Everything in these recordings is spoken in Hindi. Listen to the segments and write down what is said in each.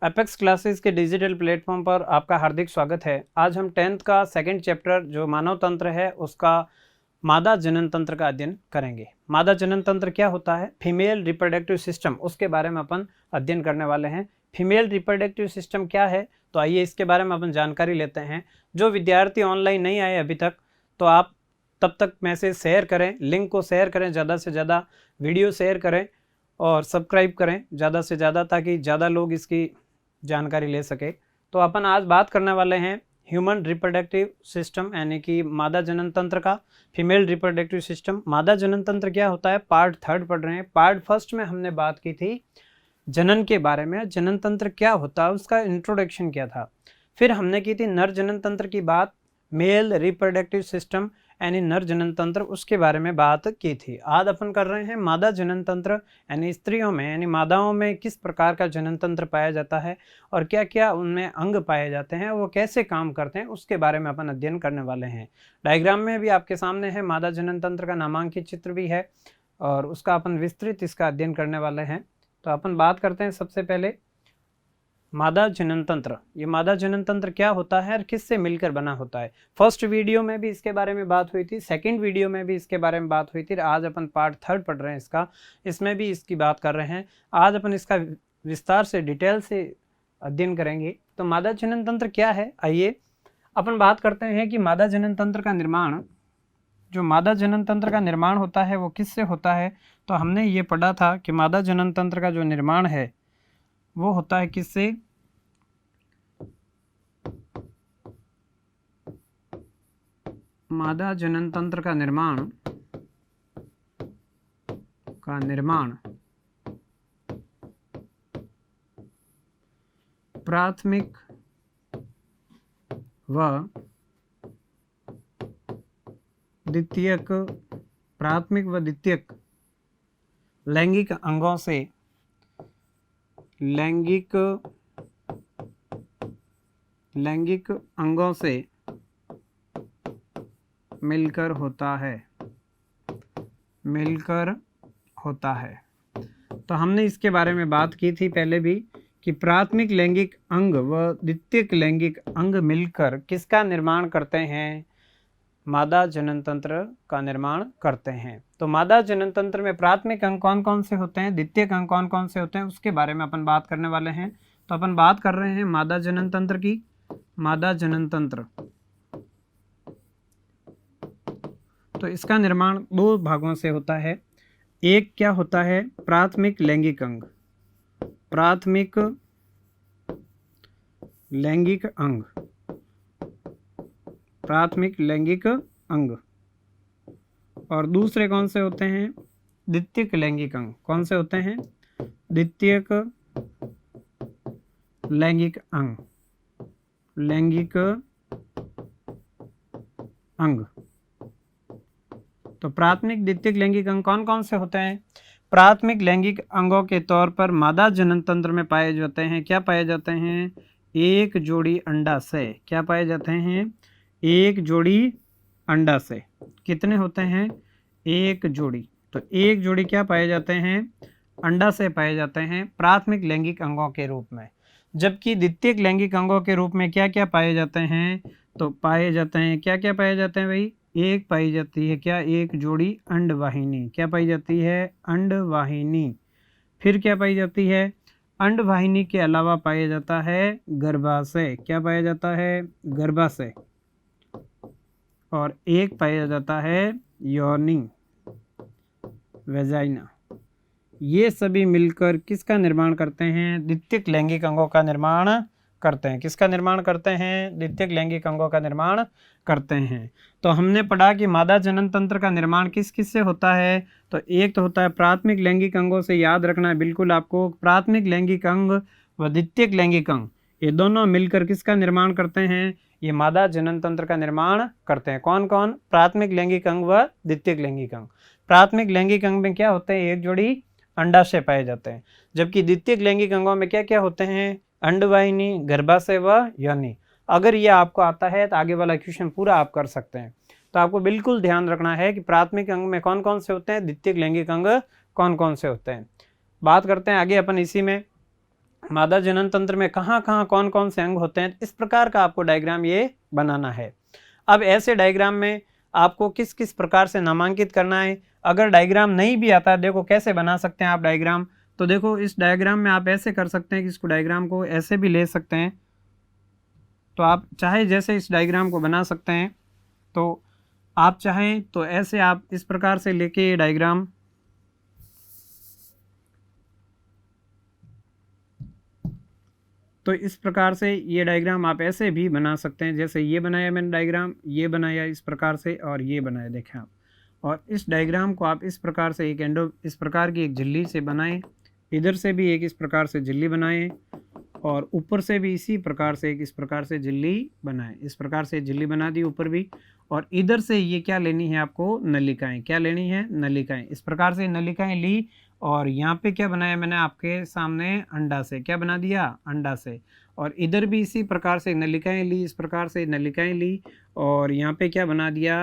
एपेक्स क्लासेस के डिजिटल प्लेटफॉर्म पर आपका हार्दिक स्वागत है। आज हम 10th का सेकंड चैप्टर जो मानव तंत्र है उसका मादा जनन तंत्र का अध्ययन करेंगे। मादा जनन तंत्र क्या होता है, फीमेल रिप्रोडक्टिव सिस्टम, उसके बारे में अपन अध्ययन करने वाले हैं। फीमेल रिप्रोडक्टिव सिस्टम क्या है, तो आइए इसके बारे में अपन जानकारी लेते हैं। जो विद्यार्थी ऑनलाइन नहीं आए अभी तक, तो आप तब तक मैसेज शेयर करें, लिंक को शेयर करें, ज़्यादा से ज़्यादा वीडियो शेयर करें और सब्सक्राइब करें ज़्यादा से ज़्यादा, ताकि ज़्यादा लोग इसकी जानकारी ले सके। तो अपन आज बात करने वाले हैं ह्यूमन रिप्रोडक्टिव सिस्टम यानी कि मादा जनन तंत्र का। फीमेल रिप्रोडक्टिव सिस्टम, मादा जनन तंत्र क्या होता है, पार्ट 3 पढ़ रहे हैं। पार्ट 1 में हमने बात की थी जनन के बारे में, जनन तंत्र क्या होता है, उसका इंट्रोडक्शन क्या था। फिर हमने की थी नर जनन तंत्र की बात, मेल रिप्रोडक्टिव सिस्टम यानी नर जनन तंत्र, उसके बारे में बात की थी। आज अपन कर रहे हैं मादा जनन तंत्र यानी स्त्रियों में यानी मादाओं में किस प्रकार का जनन तंत्र पाया जाता है और क्या क्या उनमें अंग पाए जाते हैं, वो कैसे काम करते हैं, उसके बारे में अपन अध्ययन करने वाले हैं। डायग्राम में भी आपके सामने है मादा जनन तंत्र का नामांकित चित्र भी है और उसका अपन विस्तृत इसका अध्ययन करने वाले हैं। तो अपन बात करते हैं सबसे पहले मादा जनन तंत्र। ये मादा जनन तंत्र क्या होता है और किससे मिलकर बना होता है। फर्स्ट वीडियो में भी इसके बारे में बात हुई थी, सेकंड वीडियो में भी इसके बारे में बात हुई थी। आज अपन पार्ट 3 पढ़ रहे हैं इसका, इसमें भी इसकी बात कर रहे हैं। आज अपन इसका विस्तार से डिटेल से अध्ययन करेंगे। तो मादा जनन तंत्र क्या है, आइए अपन बात करते हैं कि मादा जनन तंत्र का निर्माण, जो मादा जनन तंत्र का निर्माण होता है वो किससे होता है। तो हमने ये पढ़ा था कि मादा जनन तंत्र का जो निर्माण है वो होता है किससे, मादा जनन तंत्र का निर्माण प्राथमिक व द्वितीयक लैंगिक अंगों से मिलकर होता है। तो हमने इसके बारे में बात की थी पहले भी कि प्राथमिक लैंगिक अंग व द्वितीयक लैंगिक अंग मिलकर किसका निर्माण करते हैं, मादा जनन तंत्र का निर्माण करते हैं। तो मादा जनन तंत्र में प्राथमिक अंग कौन कौन से होते हैं, द्वितीयक अंग कौन कौन से होते हैं, उसके बारे में अपन बात करने वाले हैं। तो अपन बात कर रहे हैं मादा जनन तंत्र की। मादा जनन तंत्र, तो इसका निर्माण 2 भागों से होता है। एक क्या होता है, प्राथमिक लैंगिक अंग, प्राथमिक लैंगिक अंग, और दूसरे कौन से होते हैं, द्वितीयक लैंगिक अंग। कौन से होते हैं, द्वितीयक लैंगिक अंग। तो प्राथमिक द्वितीयक लैंगिक अंग कौन कौन से होते हैं। प्राथमिक लैंगिक अंगों के तौर पर मादा जनन तंत्र में पाए जाते हैं, क्या पाए जाते हैं, एक जोड़ी अंडाशय। क्या पाए जाते हैं, एक जोड़ी अंडाशय। कितने होते हैं, एक जोड़ी। तो एक जोड़ी क्या पाए जाते हैं, अंडाशय पाए जाते हैं प्राथमिक लैंगिक अंगों के रूप में। जबकि द्वितीयक लैंगिक अंगों के रूप में क्या क्या पाए जाते हैं, तो पाए जाते हैं, क्या क्या पाए जाते हैं भाई, एक पाई जाती है क्या, एक जोड़ी अंडवाहिनी। क्या पाई जाती है, अंडवाहिनी। फिर क्या पाई जाती है, अंडवाहिनी के अलावा पाया जाता है गर्भाशय। क्या पाया जाता है, गर्भाशय। और एक पाया जाता है योनि, वेजाइना। ये सभी मिलकर किसका निर्माण करते हैं, द्वितीयक लैंगिक अंगों का निर्माण करते हैं। किसका निर्माण करते हैं, द्वितीयक लैंगिक अंगों का निर्माण करते हैं। तो हमने पढ़ा कि मादा जनन तंत्र का निर्माण किस किस से होता है। तो एक तो होता है प्राथमिक लैंगिक अंगों से, याद रखना है बिल्कुल आपको, प्राथमिक लैंगिक अंग व द्वितीयक लैंगिक अंग ये दोनों मिलकर किसका निर्माण करते हैं, ये मादा जनन तंत्र का निर्माण करते हैं। कौन कौन, प्राथमिक लैंगिक अंग व द्वितीयक लैंगिक अंग। प्राथमिक लैंगिक अंग में क्या होते हैं, एक जोड़ी अंडाशय पाए जाते हैं। जबकि द्वितीयक लैंगिक अंगों में क्या क्या होते हैं, अंडवाहिनी, गर्भाशय व योनि। अगर ये आपको आता है तो आगे वाला क्वेश्चन पूरा आप कर सकते हैं। तो आपको बिल्कुल ध्यान रखना है कि प्राथमिक अंग में कौन कौन से होते हैं, द्वितीयक लैंगिक अंग कौन कौन से होते हैं। बात करते हैं आगे अपन इसी में मादा जनन तंत्र में कहाँ कहाँ कौन कौन से अंग होते हैं, इस प्रकार का आपको डायग्राम ये बनाना है। अब ऐसे डायग्राम में आपको किस किस प्रकार से नामांकित करना है। अगर डायग्राम नहीं भी आता है, देखो कैसे बना सकते हैं आप डायग्राम। तो देखो इस डायग्राम में आप ऐसे कर सकते हैं कि इसको डायग्राम को ऐसे भी ले सकते हैं। तो आप चाहे जैसे इस डायग्राम को बना सकते हैं, तो आप चाहें तो ऐसे आप इस प्रकार से लेके डायग्राम, तो इस प्रकार से ये डायग्राम आप ऐसे भी बना सकते हैं। जैसे ये बनाया मैंने डायग्राम, ये बनाया इस प्रकार से, और ये बनाया देखें आप। और इस डायग्राम को आप इस प्रकार से एक इस प्रकार की एक झिल्ली से बनाएं, इधर से भी एक इस प्रकार से झिल्ली बनाएं, और ऊपर से भी इसी प्रकार से एक इस प्रकार से झिल्ली बनाएं। इस प्रकार से झिल्ली बना दी ऊपर भी, और इधर से ये क्या लेनी है आपको, नलिकाएं। क्या लेनी है, नलिकाएं। इस प्रकार से नलिकाएं ली, और यहाँ पे क्या बनाया मैंने आपके सामने, अंडा से। क्या बना दिया, अंडा से। और इधर भी इसी प्रकार से नलिकाएं ली, इस प्रकार से नलिकाएं ली, और यहाँ पे क्या बना दिया,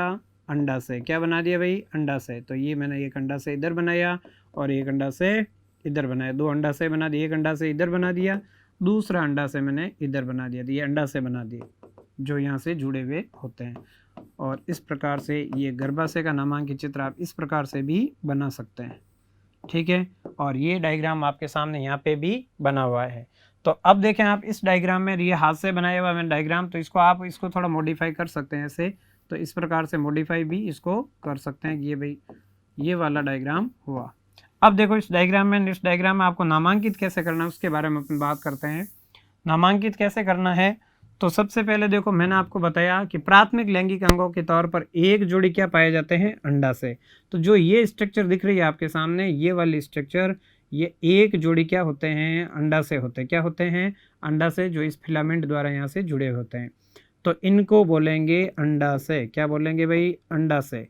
अंडा से। क्या बना दिया भाई, अंडा से। तो ये मैंने एक अंडा से इधर बनाया, और एक अंडा से इधर बनाया। दो अंडा से बना दिया, एक अंडा से इधर बना दिया, दूसरा अंडा से मैंने इधर बना दिया। तो ये अंडा से बना दिए जो यहाँ से जुड़े हुए होते हैं। और इस प्रकार से ये गर्भाशय का नामांकित चित्र आप इस प्रकार से भी बना सकते हैं। ठीक है, और ये डायग्राम आपके सामने यहाँ पे भी बना हुआ है। तो अब देखें आप इस डायग्राम में, ये हाथ से बनाया हुआ मैंने डायग्राम, तो इसको आप इसको थोड़ा मॉडिफाई कर सकते हैं ऐसे। तो इस प्रकार से मॉडिफाई भी इसको कर सकते हैं कि ये भाई ये वाला डायग्राम हुआ। अब देखो इस डायग्राम में आपको नामांकित कैसे करना है उसके बारे में अपन बात करते हैं। नामांकित कैसे करना है, तो सबसे पहले देखो मैंने आपको बताया कि प्राथमिक लैंगिक अंगों के तौर पर एक जोड़ी क्या पाए जाते हैं, अंडा से। तो जो ये स्ट्रक्चर दिख रही है आपके सामने, ये वाली स्ट्रक्चर, ये एक जोड़ी क्या होते हैं, अंडा से होते हैं। क्या होते हैं, अंडा से, जो इस फिलामेंट द्वारा यहाँ से जुड़े होते हैं। तो इनको बोलेंगे अंडा से। क्या बोलेंगे भाई, अंडा से।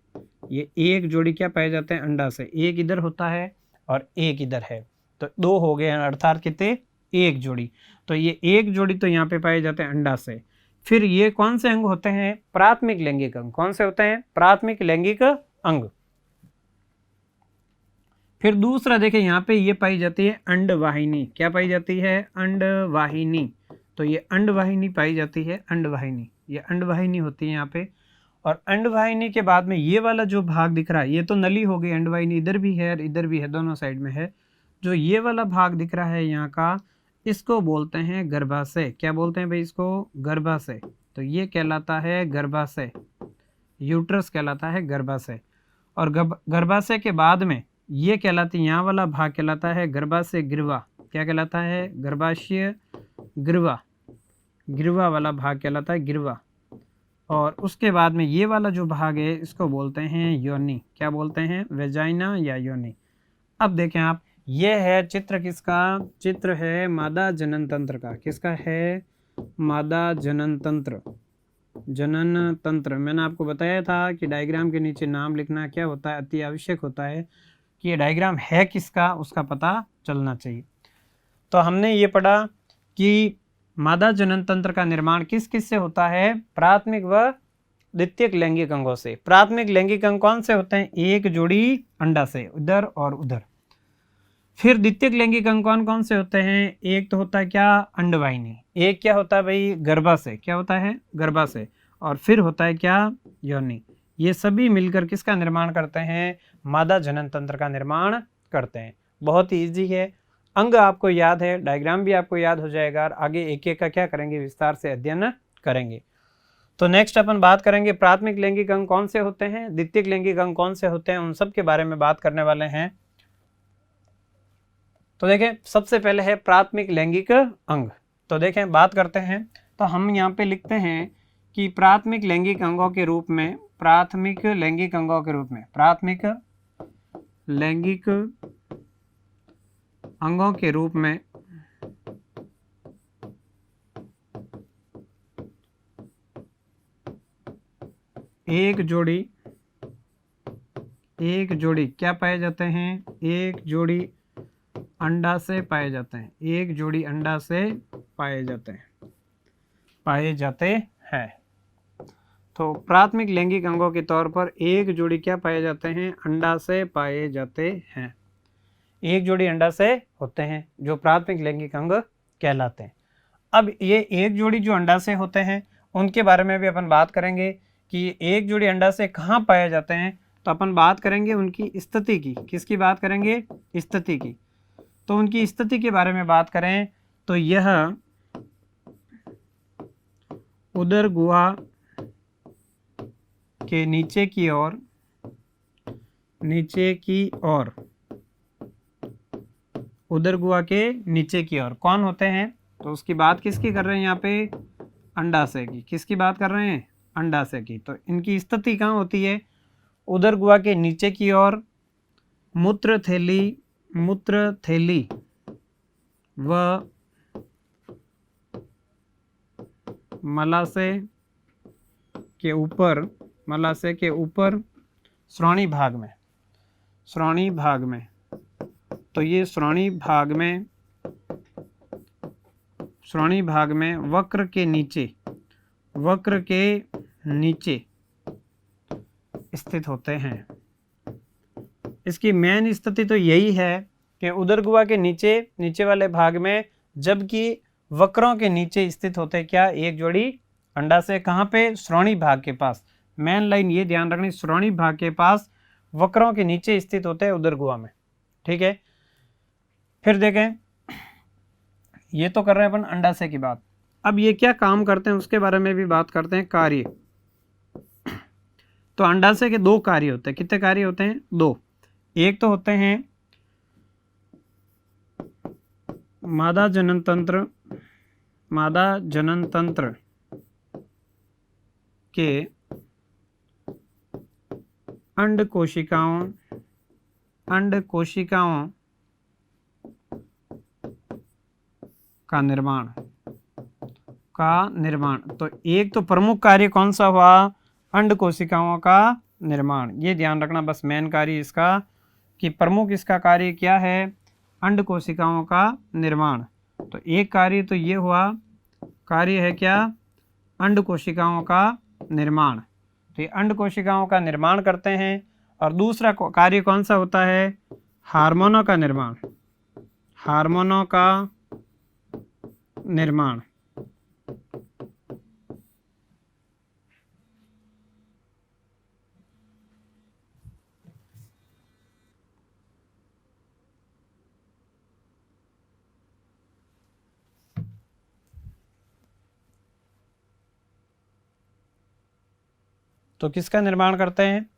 ये एक जोड़ी क्या पाए जाते हैं, अंडा से। एक इधर होता है और एक इधर है, तो दो हो गए, अर्थात कितने, एक जोड़ी। तो ये एक जोड़ी तो यहाँ पे पाए जाते हैं अंडा से। फिर ये कौन से अंग होते हैं, प्राथमिक लैंगिक अंग। कौन से होते हैं, प्राथमिक लैंगिक अंग। फिर दूसरा देखें यहाँ पे ये पाई जाती है अंडवाहिनी। क्या पाई जाती है, अंडवाहिनी। तो ये अंडवाहिनी पाई जाती है, अंडवाहिनी, ये अंडवाहिनी होती है यहाँ पे। और अंडवाहिनी के बाद में ये वाला जो भाग दिख रहा है, ये तो नली हो गई, अंडवाहिनी इधर भी है और इधर भी है, दोनों साइड में है। जो ये वाला भाग दिख रहा है यहाँ का, इसको बोलते हैं गर्भाशय। क्या बोलते हैं भाई इसको, गर्भाशय। तो ये कहलाता है गर्भाशय, यूट्रस कहलाता है गर्भाशय। और गर्भाशय के बाद में ये कहलाती है, यहाँ वाला भाग कहलाता है गर्भाशय गिरवा। क्या कहलाता है, गर्भाशय गिरवा। गिरवा वाला भाग कहलाता है गिरवा। और उसके बाद में ये वाला जो भाग है इसको बोलते हैं योनि। क्या बोलते हैं, वेजाइना या योनि। अब देखें आप, ये है चित्र किसका, चित्र है मादा जनन तंत्र का। किसका है, मादा जनन तंत्र। जनन तंत्र मैंने आपको बताया था कि डायग्राम के नीचे नाम लिखना क्या होता है, अति आवश्यक होता है कि ये डायग्राम है किसका, उसका पता चलना चाहिए। तो हमने ये पढ़ा कि मादा जनन तंत्र का निर्माण किस किस से होता है, प्राथमिक व द्वितीयक लैंगिक अंगों से। प्राथमिक लैंगिक अंग कौन से होते हैं, एक जोड़ी अंडा से, उधर और उधर। फिर द्वितीयक लैंगिक अंग कौन कौन से होते हैं, एक तो होता है क्या, अंडवाहिनी। एक क्या होता है भाई, गर्भाशय। क्या होता है, गर्भाशय। और फिर होता है क्या, योनि। ये सभी मिलकर किसका निर्माण करते हैं, मादा जनन तंत्र का निर्माण करते हैं। बहुत ही ईजी है, अंग आपको याद है, डायग्राम भी आपको याद हो जाएगा, और आगे एक एक का क्या करेंगे, विस्तार से अध्ययन करेंगे। तो नेक्स्ट अपन बात करेंगे प्राथमिक लैंगिक अंग कौन से होते हैं, द्वितीयक लैंगिक अंग कौन से होते हैं, उन सब के बारे में बात करने वाले हैं। तो देखें सबसे पहले है प्राथमिक लैंगिक अंग। तो देखें बात करते हैं, तो हम यहाँ पे लिखते हैं कि प्राथमिक लैंगिक अंगों के रूप में, प्राथमिक लैंगिक अंगों के रूप में, प्राथमिक लैंगिक अंगों के रूप में एक जोड़ी क्या पाए जाते हैं, एक जोड़ी अंडा से पाए जाते हैं। एक जोड़ी अंडा से पाए जाते हैं। तो प्राथमिक लैंगिक अंगों के तौर पर एक जोड़ी क्या पाए जाते हैं, अंडा से पाए जाते हैं। एक जोड़ी अंडा से होते हैं जो प्राथमिक लैंगिक अंग कहलाते हैं। अब ये एक जोड़ी जो अंडाशय होते हैं उनके बारे में भी अपन बात करेंगे कि एक जोड़ी अंडाशय कहाँ पाए जाते हैं। तो अपन बात करेंगे उनकी स्थिति की। किसकी बात करेंगे? स्थिति की। तो उनकी स्थिति के बारे में बात करें तो यह उदर गुहा के नीचे की ओर उदर गुहा के नीचे की ओर कौन होते हैं? तो उसकी बात किसकी कर रहे हैं यहाँ पे? अंडाशय की। किसकी बात कर रहे हैं? अंडाशय की। तो इनकी स्थिति कहाँ होती है? उदर गुहा के नीचे की ओर मूत्र थैली व मलाशय के ऊपर श्रोणी भाग में। तो ये श्रोणी भाग में वक्र के नीचे स्थित होते हैं। इसकी मेन स्थिति तो यही है कि उदर गुहा के नीचे वाले भाग में, जबकि वक्रों के नीचे स्थित होते क्या? एक जोड़ी अंडाशय। कहाँ पे? श्रोणी भाग के पास। मेन लाइन ये ध्यान रखनी, श्रोणी भाग के पास वक्रों के नीचे स्थित होते हैं उदर गुहा में। ठीक है, फिर देखें, ये तो कर रहे हैं अपन अंडाशय की बात। अब ये क्या काम करते हैं उसके बारे में भी बात करते हैं। कार्य। तो अंडाशय के दो कार्य होते हैं। कितने कार्य होते हैं? दो। एक तो होते हैं मादा जनन तंत्र के अंड कोशिकाओं का निर्माण। तो एक तो प्रमुख कार्य कौन सा हुआ? अंड कोशिकाओं का निर्माण। ये ध्यान रखना बस, मेन कार्य इसका कि प्रमुख इसका कार्य क्या है? अंड कोशिकाओं का निर्माण। तो एक कार्य तो ये हुआ, कार्य है क्या? अंड कोशिकाओं का निर्माण। तो ये अंड कोशिकाओं का निर्माण करते हैं। और दूसरा कार्य कौन सा होता है? हार्मोनों का निर्माण। तो किसका निर्माण करते हैं?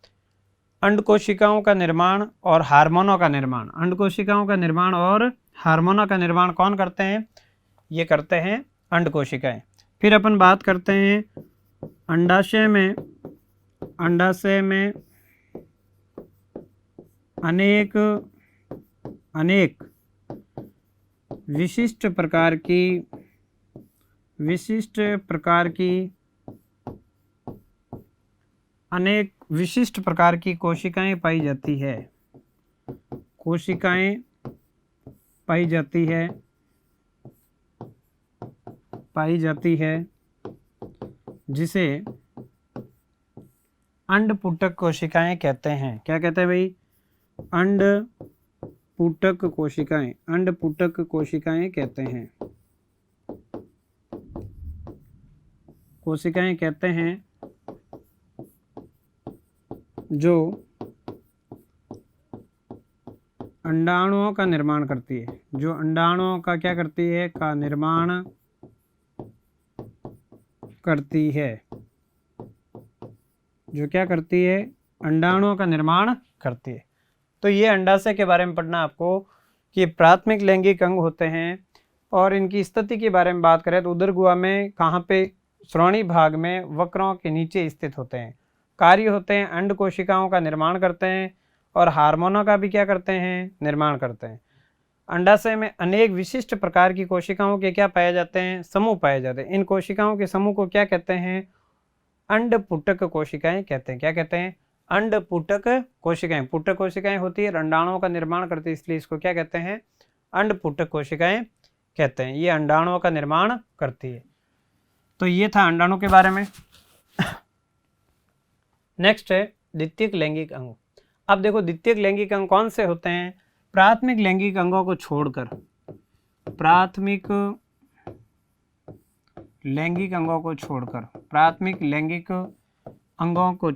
अंड कोशिकाओं का निर्माण और हार्मोनों का निर्माण। अंड कोशिकाओं का निर्माण और हार्मोनों का निर्माण कौन करते हैं? ये करते हैं अंड कोशिकाएं। फिर अपन बात करते हैं अंडाशय में अनेक विशिष्ट प्रकार की कोशिकाएं पाई जाती है जिसे अंडपुटक कोशिकाएं कहते हैं। क्या कहते हैं भाई? अंडपुटक कोशिकाएं कहते हैं। कोशिकाएं कहते हैं जो अंडाणुओं का निर्माण करती है। जो अंडाणुओं का क्या करती है? का निर्माण करती है। जो क्या करती है? अंडाणुओं का निर्माण करती है। तो ये अंडाशय के बारे में पढ़ना आपको कि प्राथमिक लैंगिक अंग होते हैं। और इनकी स्थिति के बारे में बात करें तो उदर गुहा में कहाँ पे? श्रोणी भाग में वक्रों के नीचे स्थित होते हैं। कार्य होते हैं अंड कोशिकाओं का निर्माण करते हैं और हार्मोनों का भी क्या करते हैं? निर्माण करते हैं। अंडाशय में अनेक विशिष्ट प्रकार की कोशिकाओं के क्या पाए जाते हैं? समूह पाए जाते हैं। इन कोशिकाओं के समूह को क्या कहते हैं? अंडपुटक कोशिकाएं कहते हैं। क्या कहते हैं? अंडपुटक कोशिकाएं। पुटक कोशिकाएं होती है, अंडाणुओं का निर्माण करती है, इसलिए इसको क्या कहते हैं? अंडपुटक कोशिकाएं कहते हैं। ये अंडाणुओं का निर्माण करती है। तो ये था अंडाणु के बारे में। नेक्स्ट है द्वितीयक लैंगिक अंग। अब देखो द्वितीयक लैंगिक अंग कौन से होते हैं? प्राथमिक लैंगिक अंगों को छोड़कर, प्राथमिक लैंगिक अंगों को छोड़कर, प्राथमिक लैंगिक अंगों को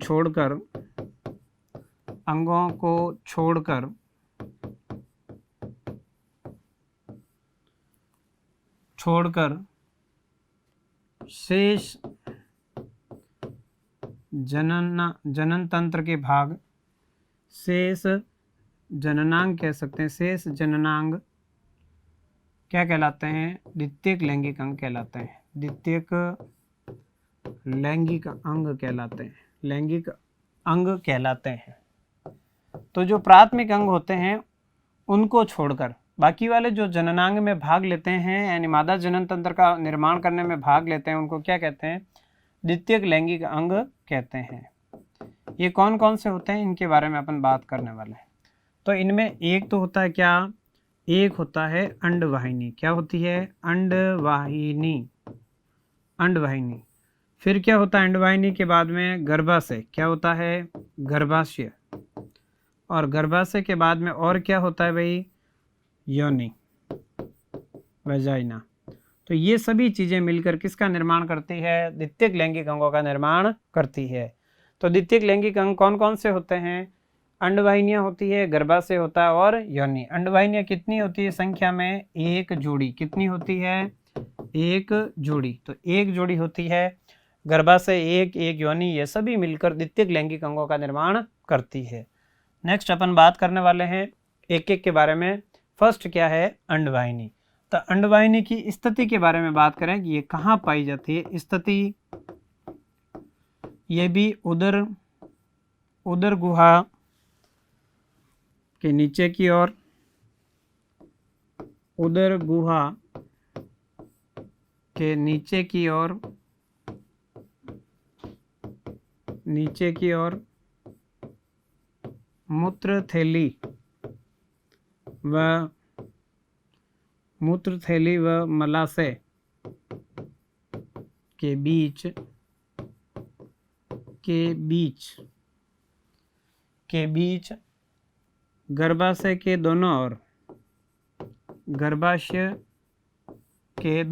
छोड़कर शेष जनन तंत्र के भाग, शेष जननांग कह सकते हैं, शेष जननांग क्या कहलाते हैं? द्वितीयक लैंगिक अंग कहलाते हैं, द्वितीयक लैंगिक अंग कहलाते हैं, लैंगिक अंग कहलाते हैं। तो जो प्राथमिक अंग होते हैं उनको छोड़कर बाकी वाले जो जननांग में भाग लेते हैं, यानी मादा जनन तंत्र का निर्माण करने में भाग लेते हैं, उनको क्या कहते हैं? द्वितीयक लैंगिक अंग कहते हैं। ये कौन कौन से होते हैं, इनके बारे में अपन बात करने वाले हैं। तो इनमें एक तो होता है क्या? एक होता है अंडवाहिनी। क्या होती है? अंडवाहिनी। अंडवाहिनी। फिर क्या होता है अंडवाहिनी के बाद में? गर्भाशय। क्या होता है? गर्भाशय। और गर्भाशय के बाद में और क्या होता है भाई? योनि, वेजाइना। तो ये सभी चीजें मिलकर किसका निर्माण करती है? द्वितीयक लैंगिक अंगों का निर्माण करती है। तो द्वितीयक लैंगिक अंग कौन कौन से होते हैं? अंडवाहिनियां होती है, गर्भाशय होता है और योनि। अंडवाहिनियां कितनी होती है संख्या में? एक जोड़ी। कितनी होती है? एक जोड़ी। तो एक जोड़ी होती है। गर्भाशय एक, एक योनि, ये सभी मिलकर द्वितीयक लैंगिक अंगों का निर्माण करती है। नेक्स्ट अपन बात करने वाले हैं एक एक के बारे में। फर्स्ट क्या है? अंडवाहिनी। तो अंडवाहिनी की स्थिति के बारे में बात करें कि ये कहाँ पाई जाती है स्थिति। ये भी उदर गुहा के नीचे की ओर, उदर गुहा के नीचे की ओर, नीचे की ओर मूत्र थैली व मलाशय के बीच गर्भाशय के दोनों ओर, गर्भाशय के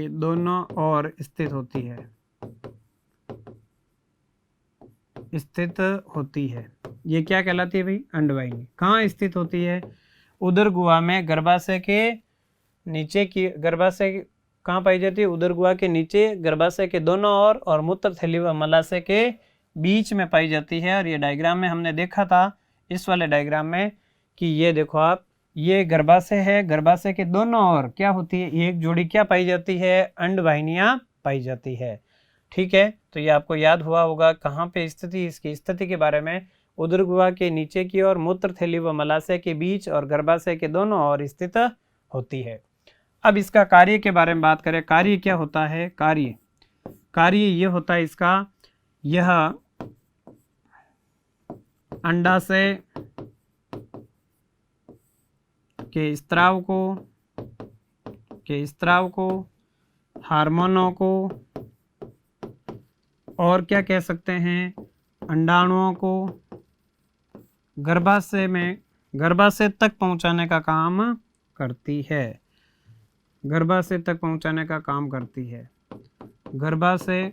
दोनों ओर स्थित होती है। ये क्या कहलाती है भाई? अंडवाहिनी। कहाँ स्थित होती है? उदर गुहा में, गर्भाशय के नीचे की, गर्भाशय कहाँ पाई जाती है? उदर गुहा के नीचे, गर्भाशय के दोनों ओर और मूत्र थैली व मलाशय के बीच में पाई जाती है। और ये डायग्राम में हमने देखा था, इस वाले डायग्राम में, कि ये देखो आप, ये गर्भाशय है, गर्भाशय के दोनों ओर क्या होती है? एक जोड़ी क्या पाई जाती है? अंडवाहिनियां पाई जाती है। ठीक है, तो ये आपको याद हुआ होगा कहाँ पे स्थिति, इसकी स्थिति के बारे में। उदर गुहा के नीचे की ओर, मूत्र थैली व मलाशय के बीच और गर्भाशय के दोनों ओर स्थित होती है। अब इसका कार्य के बारे में बात करें। कार्य क्या होता है? कार्य ये होता है इसका, यह अंडाशय के स्त्राव को, हार्मोनों को, और क्या कह सकते हैं, अंडाणुओं को गर्भाशय तक पहुंचाने का काम करती है। गर्भाशय तक पहुंचाने का काम करती है। गर्भाशय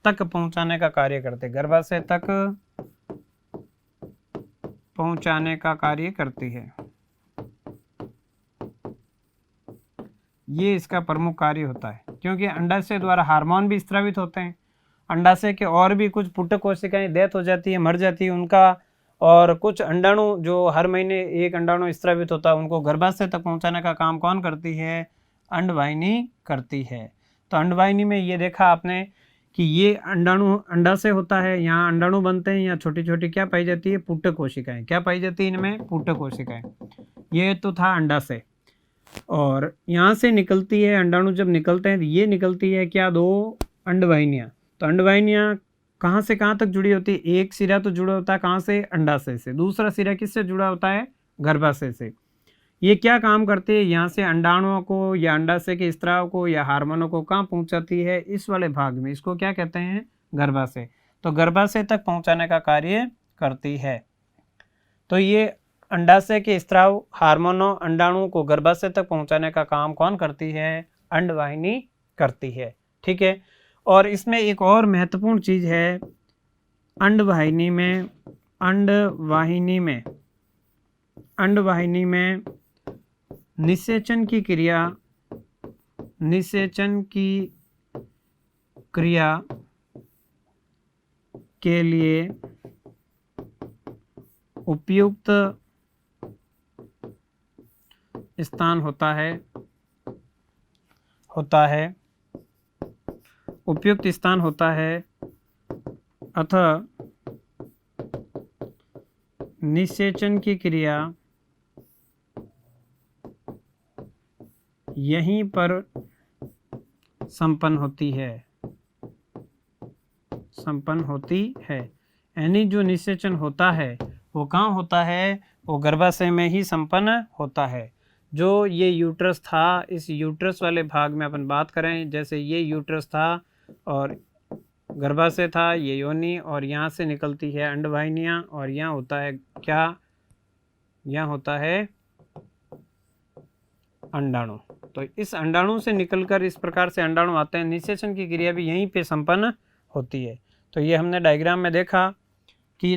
तक पहुंचाने का कार्य करते, गर्भाशय तक पहुंचाने का कार्य करती है। ये इसका प्रमुख कार्य होता है, क्योंकि अंडाशय द्वारा हार्मोन भी स्रावित होते हैं। अंडाशय के और भी कुछ पुटक कोशिकाएं डेथ हो जाती है, मर जाती है उनका, और कुछ अंडाणु जो हर महीने एक अंडाणु स्रावित होता है, उनको गर्भाशय तक पहुंचाने का काम कौन करती है? अंडवाहिनी करती है। तो अंडवाहिनी में ये देखा आपने कि ये अंडाशय होता है, यहाँ अंडाणु बनते हैं, यहाँ छोटी छोटी क्या पाई जाती है? पुटक कोशिकाएं। क्या पाई जाती है इनमें? पुटक कोशिकाएं। ये तो था अंडाशय, और यहाँ से निकलती है अंडाणु, जब निकलते हैं ये निकलती है क्या? दो अंडवाहिनियाँ। तो अंडवाहिनियाँ कहाँ से कहाँ तक जुड़ी होती है? एक सिरा तो जुड़ा होता है कहाँ से? अंडाशय से। दूसरा सिरा किससे जुड़ा होता है? गर्भाशय से। ये क्या काम करती है? यहाँ से अंडाणुओं को या अंडाशय के स्त्राव को या हार्मोनों को कहाँ पहुँचाती है? इस वाले भाग में। इसको क्या कहते हैं? गर्भाशय। तो गर्भाशय तक पहुँचाने का कार्य करती है। तो ये अंडाशय के स्राव हार्मोनों अंडाणुओं को गर्भाशय तक पहुंचाने का काम कौन करती है? अंडवाहिनी करती है। ठीक है। और इसमें एक और महत्वपूर्ण चीज है, अंडवाहिनी में निषेचन की क्रिया के लिए उपयुक्त स्थान होता है अतः निषेचन की क्रिया यहीं पर संपन्न होती है। यानी जो निषेचन होता है वो कहाँ होता है? वो गर्भाशय में ही संपन्न होता है। जो ये यूट्रस था, इस यूट्रस वाले भाग में अपन बात करें, जैसे ये यूट्रस था और गर्भाशय था, ये योनि, और यहाँ से निकलती है अंडवाहिनियाँ, और यहाँ होता है क्या? यहाँ होता है अंडाणु। तो इस अंडाणु से निकलकर इस प्रकार से अंडाणु आते हैं। निषेचन की क्रिया भी यहीं पे संपन्न होती है। तो ये हमने डायग्राम में देखा कि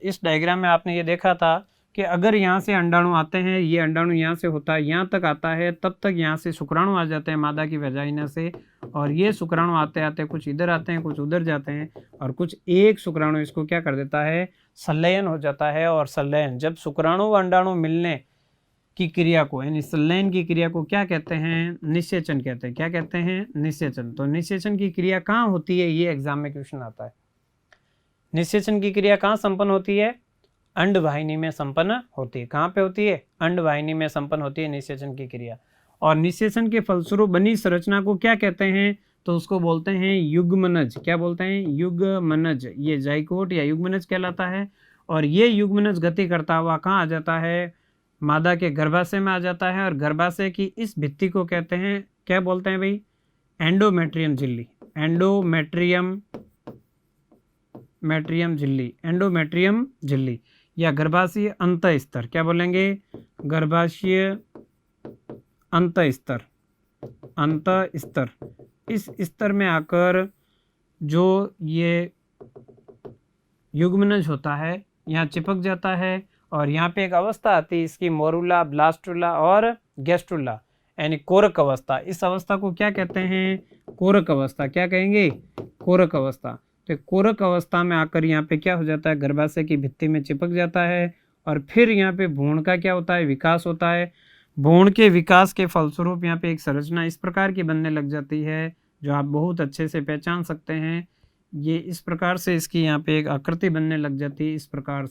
इस डायग्राम में आपने ये देखा था कि अगर यहाँ से अंडाणु आते हैं, ये अंडाणु यहाँ से होता है, यहाँ तक आता है, तब तक यहाँ से शुक्राणु आ जाते हैं मादा की वजाइना से, और ये शुक्राणु आते आते कुछ इधर आते हैं, कुछ उधर जाते हैं, और कुछ एक शुक्राणु इसको क्या कर देता है? संलयन हो जाता है। और संलयन, जब शुक्राणु व अंडाणु मिलने की क्रिया को, यानी संलयन की क्रिया को क्या कहते हैं? निषेचन कहते हैं। क्या कहते हैं? निषेचन। तो निषेचन की क्रिया कहाँ होती है? ये एग्जाम में क्वेश्चन आता है। निषेचन की क्रिया कहाँ संपन्न होती है? अंडवाहिनी में संपन्न होती है। कहाँ पे होती है? अंडवाहिनी में संपन्न होती है निषेचन की क्रिया। और निषेचन के फलस्वरूप बनी संरचना को क्या कहते हैं? तो उसको बोलते हैं युग्मनज। क्या बोलते हैं? युग्मनज। ये जाइकोट या युग्मनज कहलाता है। और ये युग्मनज गति करता हुआ कहाँ आ जाता है? मादा के गर्भाशय में आ जाता है। और गर्भाशय की इस भित्ति को कहते हैं, क्या बोलते हैं भाई? एंडोमेट्रियम झिल्ली। एंडोमेट्रियम झिल्ली या गर्भाशय अंत स्तर। क्या बोलेंगे? गर्भाशय अंत स्तर। इस स्तर में आकर जो ये युग्मनज होता है यहाँ चिपक जाता है, और यहाँ पे एक अवस्था आती है इसकी, मोरुला, ब्लास्टुला और गैस्ट्रुला, यानी कोरक अवस्था। इस अवस्था को क्या कहते हैं? कोरक अवस्था। क्या कहेंगे? कोरक अवस्था। तो कोरक अवस्था में आकर यहाँ पे क्या हो जाता है? गर्भाशय की भित्ति में चिपक जाता है, और फिर यहाँ पे भ्रूण का क्या होता है? विकास होता है। भ्रूण के विकास के फलस्वरूप यहाँ पे एक संरचना इस प्रकार की बनने लग जाती है, जो आप बहुत अच्छे से पहचान सकते हैं। ये इस प्रकार से इसकी यहाँ पे एक आकृति बनने लग जाती है, इस प्रकार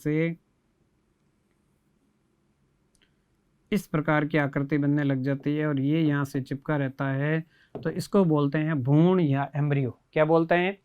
की आकृति बनने लग जाती है, और ये यहाँ से चिपका रहता है। तो इसको बोलते हैं भ्रूण या एम्ब्रियो। क्या बोलते हैं?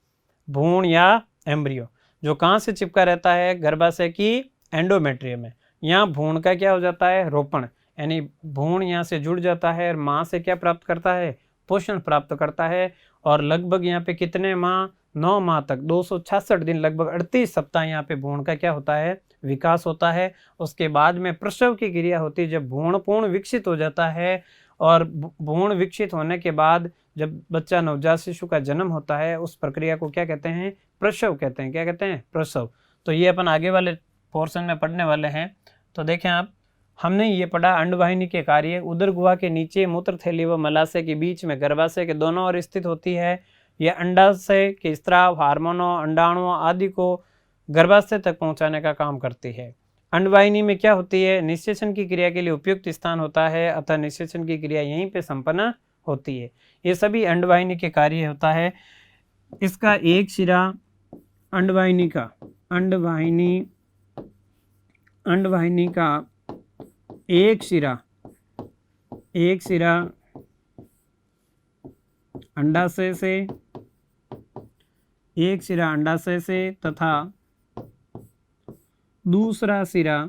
भ्रूण या एम्ब्रियो। जो कहाँ से चिपका रहता है? गर्भाशय की एंडोमेट्रियम में। यहाँ भ्रूण का क्या हो जाता है? रोपण, यानी भ्रूण यहाँ से जुड़ जाता है और माँ से क्या प्राप्त करता है? पोषण प्राप्त करता है। और लगभग यहाँ पे कितने माह? 9 माह तक, 266 दिन, लगभग 38 सप्ताह यहाँ पे भ्रूण का क्या होता है? विकास होता है। उसके बाद में प्रसव की क्रिया होती है, जब भ्रूण पूर्ण विकसित हो जाता है। और भ्रूण विकसित होने के बाद जब बच्चा, नवजात शिशु का जन्म होता है, उस प्रक्रिया को क्या कहते हैं? प्रसव कहते हैं। क्या कहते हैं? प्रसव। तो ये अपन आगे वाले पोर्शन में पढ़ने वाले हैं। तो देखें आप, हमने ये पढ़ा अंडवाहिनी के कार्य। उदर गुहा के नीचे मूत्र थैली व मलाशय के बीच में गर्भाशय के दोनों ओर स्थित होती है। यह अंडाशय के स्राव, हार्मोनों, अंडाणुओं आदि को गर्भाशय तक पहुंचाने का काम करती है। अंडवाहिनी में क्या होती है? निषेचन की क्रिया के लिए उपयुक्त स्थान होता है, अतः निषेचन की क्रिया यहीं पे संपन्न होती है। ये सभी अंडवाहिनी के कार्य होता है। इसका एक सिरा अंडवाहिनी का एक सिरा अंडाशय से तथा दूसरा सिरा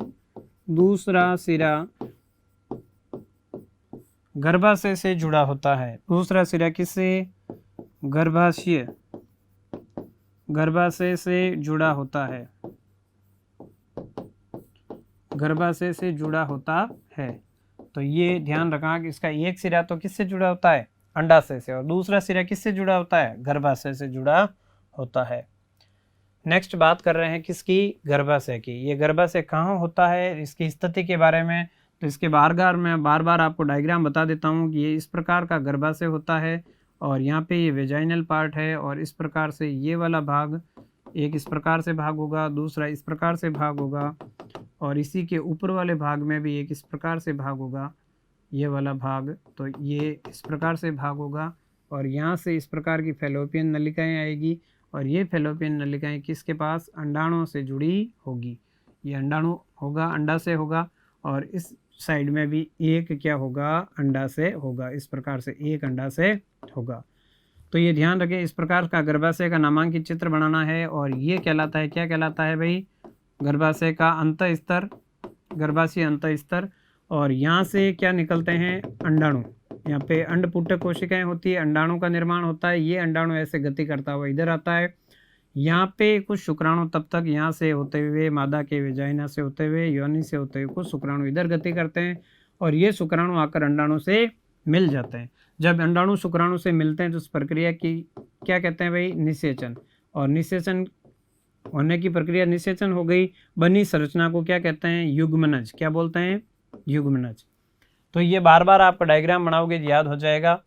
गर्भाशय से जुड़ा होता है। दूसरा सिरा किससे? गर्भाशय से जुड़ा होता है। गर्भाशय से जुड़ा होता है। तो ये ध्यान रखना कि इसका एक सिरा तो किससे जुड़ा होता है, अंडाशय से, और दूसरा सिरा किससे जुड़ा होता है, गर्भाशय से जुड़ा होता है। नेक्स्ट बात कर रहे हैं किसकी, गर्भाशय की। ये गर्भाशय कहाँ होता है, इसकी स्थिति के बारे में। तो इसके मैं बार बार आपको डायग्राम बता देता हूँ कि ये इस प्रकार का गर्भाशय होता है, और यहाँ पे ये वेजाइनल पार्ट है, और इस प्रकार से ये वाला भाग, एक इस प्रकार से भाग होगा, दूसरा इस प्रकार से भाग होगा, और इसी के ऊपर वाले भाग में भी एक इस प्रकार से भाग होगा, ये वाला भाग। तो ये इस प्रकार से भाग होगा, और यहाँ से इस प्रकार की फैलोपियन नलिकाएं आएगी, और ये फैलोपियन नलिकाएं किसके पास, अंडाणुओं से जुड़ी होगी। ये अंडाणु होगा, अंडाशय होगा, और इस साइड में भी एक क्या होगा, अंडाशय होगा। इस प्रकार से एक अंडाशय होगा। तो ये ध्यान रखें, इस प्रकार का गर्भाशय का नामांकित चित्र बनाना है, और ये कहलाता है, क्या कहलाता है भाई, गर्भाशय का अंत स्तर, गर्भाशय अंत स्तर। और यहाँ से क्या निकलते हैं, अंडाणु। यहाँ पे अंडपुटक कोशिकाएं होती है, अंडाणु का निर्माण होता है। ये अंडाणु ऐसे गति करता हुआ इधर आता है। यहाँ पे कुछ शुक्राणु तब तक यहाँ से होते हुए, मादा के वेजाइना से होते हुए, योनि से होते हुए कुछ शुक्राणु इधर गति करते हैं, और ये शुक्राणु आकर अंडाणु से मिल जाते हैं। जब अंडाणु शुक्राणु से मिलते हैं तो उस प्रक्रिया की क्या कहते हैं भाई, निषेचन। और निषेचन होने की प्रक्रिया, निषेचन हो गई, बनी संरचना को क्या कहते हैं, युग्मनज। क्या बोलते हैं, युग्मनज। तो ये बार बार आप डायग्राम बनाओगे याद हो जाएगा।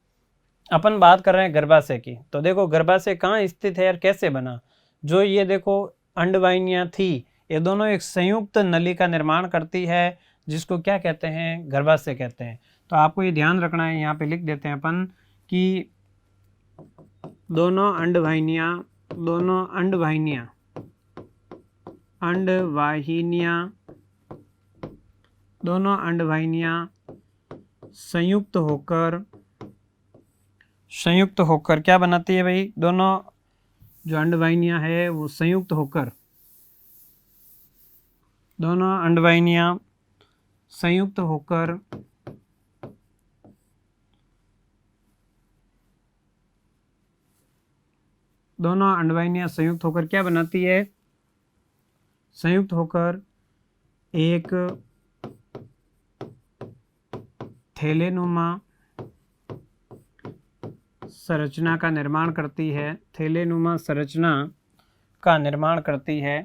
अपन बात कर रहे हैं गर्भाशय की। तो देखो गर्भाशय कहाँ स्थित है और कैसे बना। जो ये देखो अंडवाहिनियाँ थी, ये दोनों एक संयुक्त नली का निर्माण करती है, जिसको क्या कहते हैं, गर्भाशय कहते हैं। तो आपको ये ध्यान रखना है, यहाँ पे लिख देते हैं अपन कि दोनों अंडवाहिनियाँ संयुक्त होकर क्या बनाती है भाई, दोनों जो अंडवाहिनियाँ है वो संयुक्त होकर, दोनों अंडवाहिनियाँ संयुक्त होकर क्या बनाती है, संयुक्त होकर एक थैलेनुमा संरचना का निर्माण करती है। थैलेनुमा संरचना का निर्माण करती है,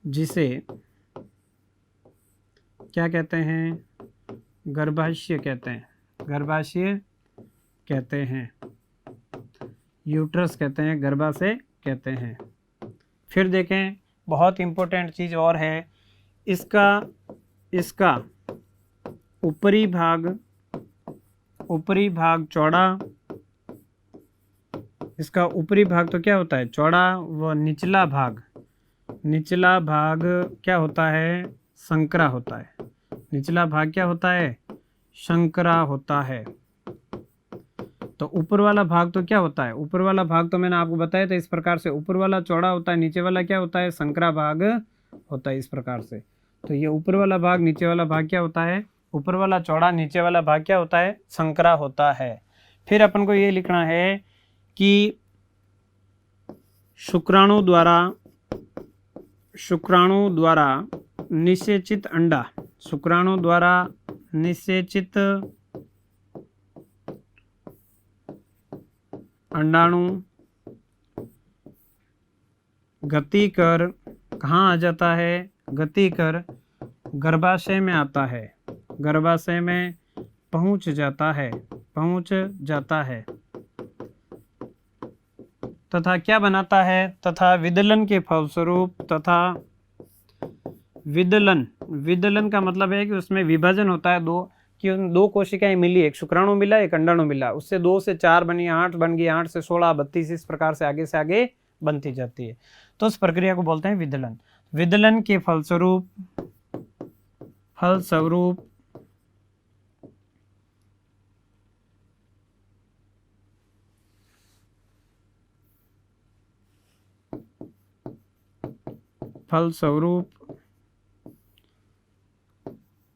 जिसे क्या कहते हैं, गर्भाशय कहते हैं, यूट्रस कहते हैं, गर्भाशय कहते हैं। फिर देखें, बहुत इंपॉर्टेंट चीज़ और है, इसका ऊपरी भाग चौड़ा, इसका ऊपरी भाग तो क्या होता है, चौड़ा, व निचला भाग क्या होता है, संकरा होता है। निचला भाग क्या होता है, संकरा होता है। तो ऊपर वाला भाग तो क्या होता है, ऊपर वाला भाग तो मैंने आपको बताया था इस प्रकार से, ऊपर वाला चौड़ा होता है, नीचे वाला क्या होता है, संकरा भाग होता है, इस प्रकार से। तो ये ऊपर वाला भाग, नीचे वाला भाग क्या होता है, ऊपर वाला चौड़ा, नीचे वाला भाग क्या होता है, संकरा होता है। फिर अपन को ये लिखना है कि शुक्राणु द्वारा निषेचित अंडाणु गति कर कहाँ आ जाता है, गति कर गर्भाशय में आता है, गर्भाशय में पहुंच जाता है, तथा क्या बनाता है, तथा विदलन के फलस्वरूप, विदलन का मतलब है कि उसमें विभाजन होता है, दो कोशिकाएं मिली, एक शुक्राणु मिला, एक अंडाणु मिला, उससे 2 से 4 बनी, 8 बन गई, 8 से 16, 32, इस प्रकार से आगे बनती जाती है। तो उस प्रक्रिया को बोलते हैं विदलन। विदलन के फलस्वरूप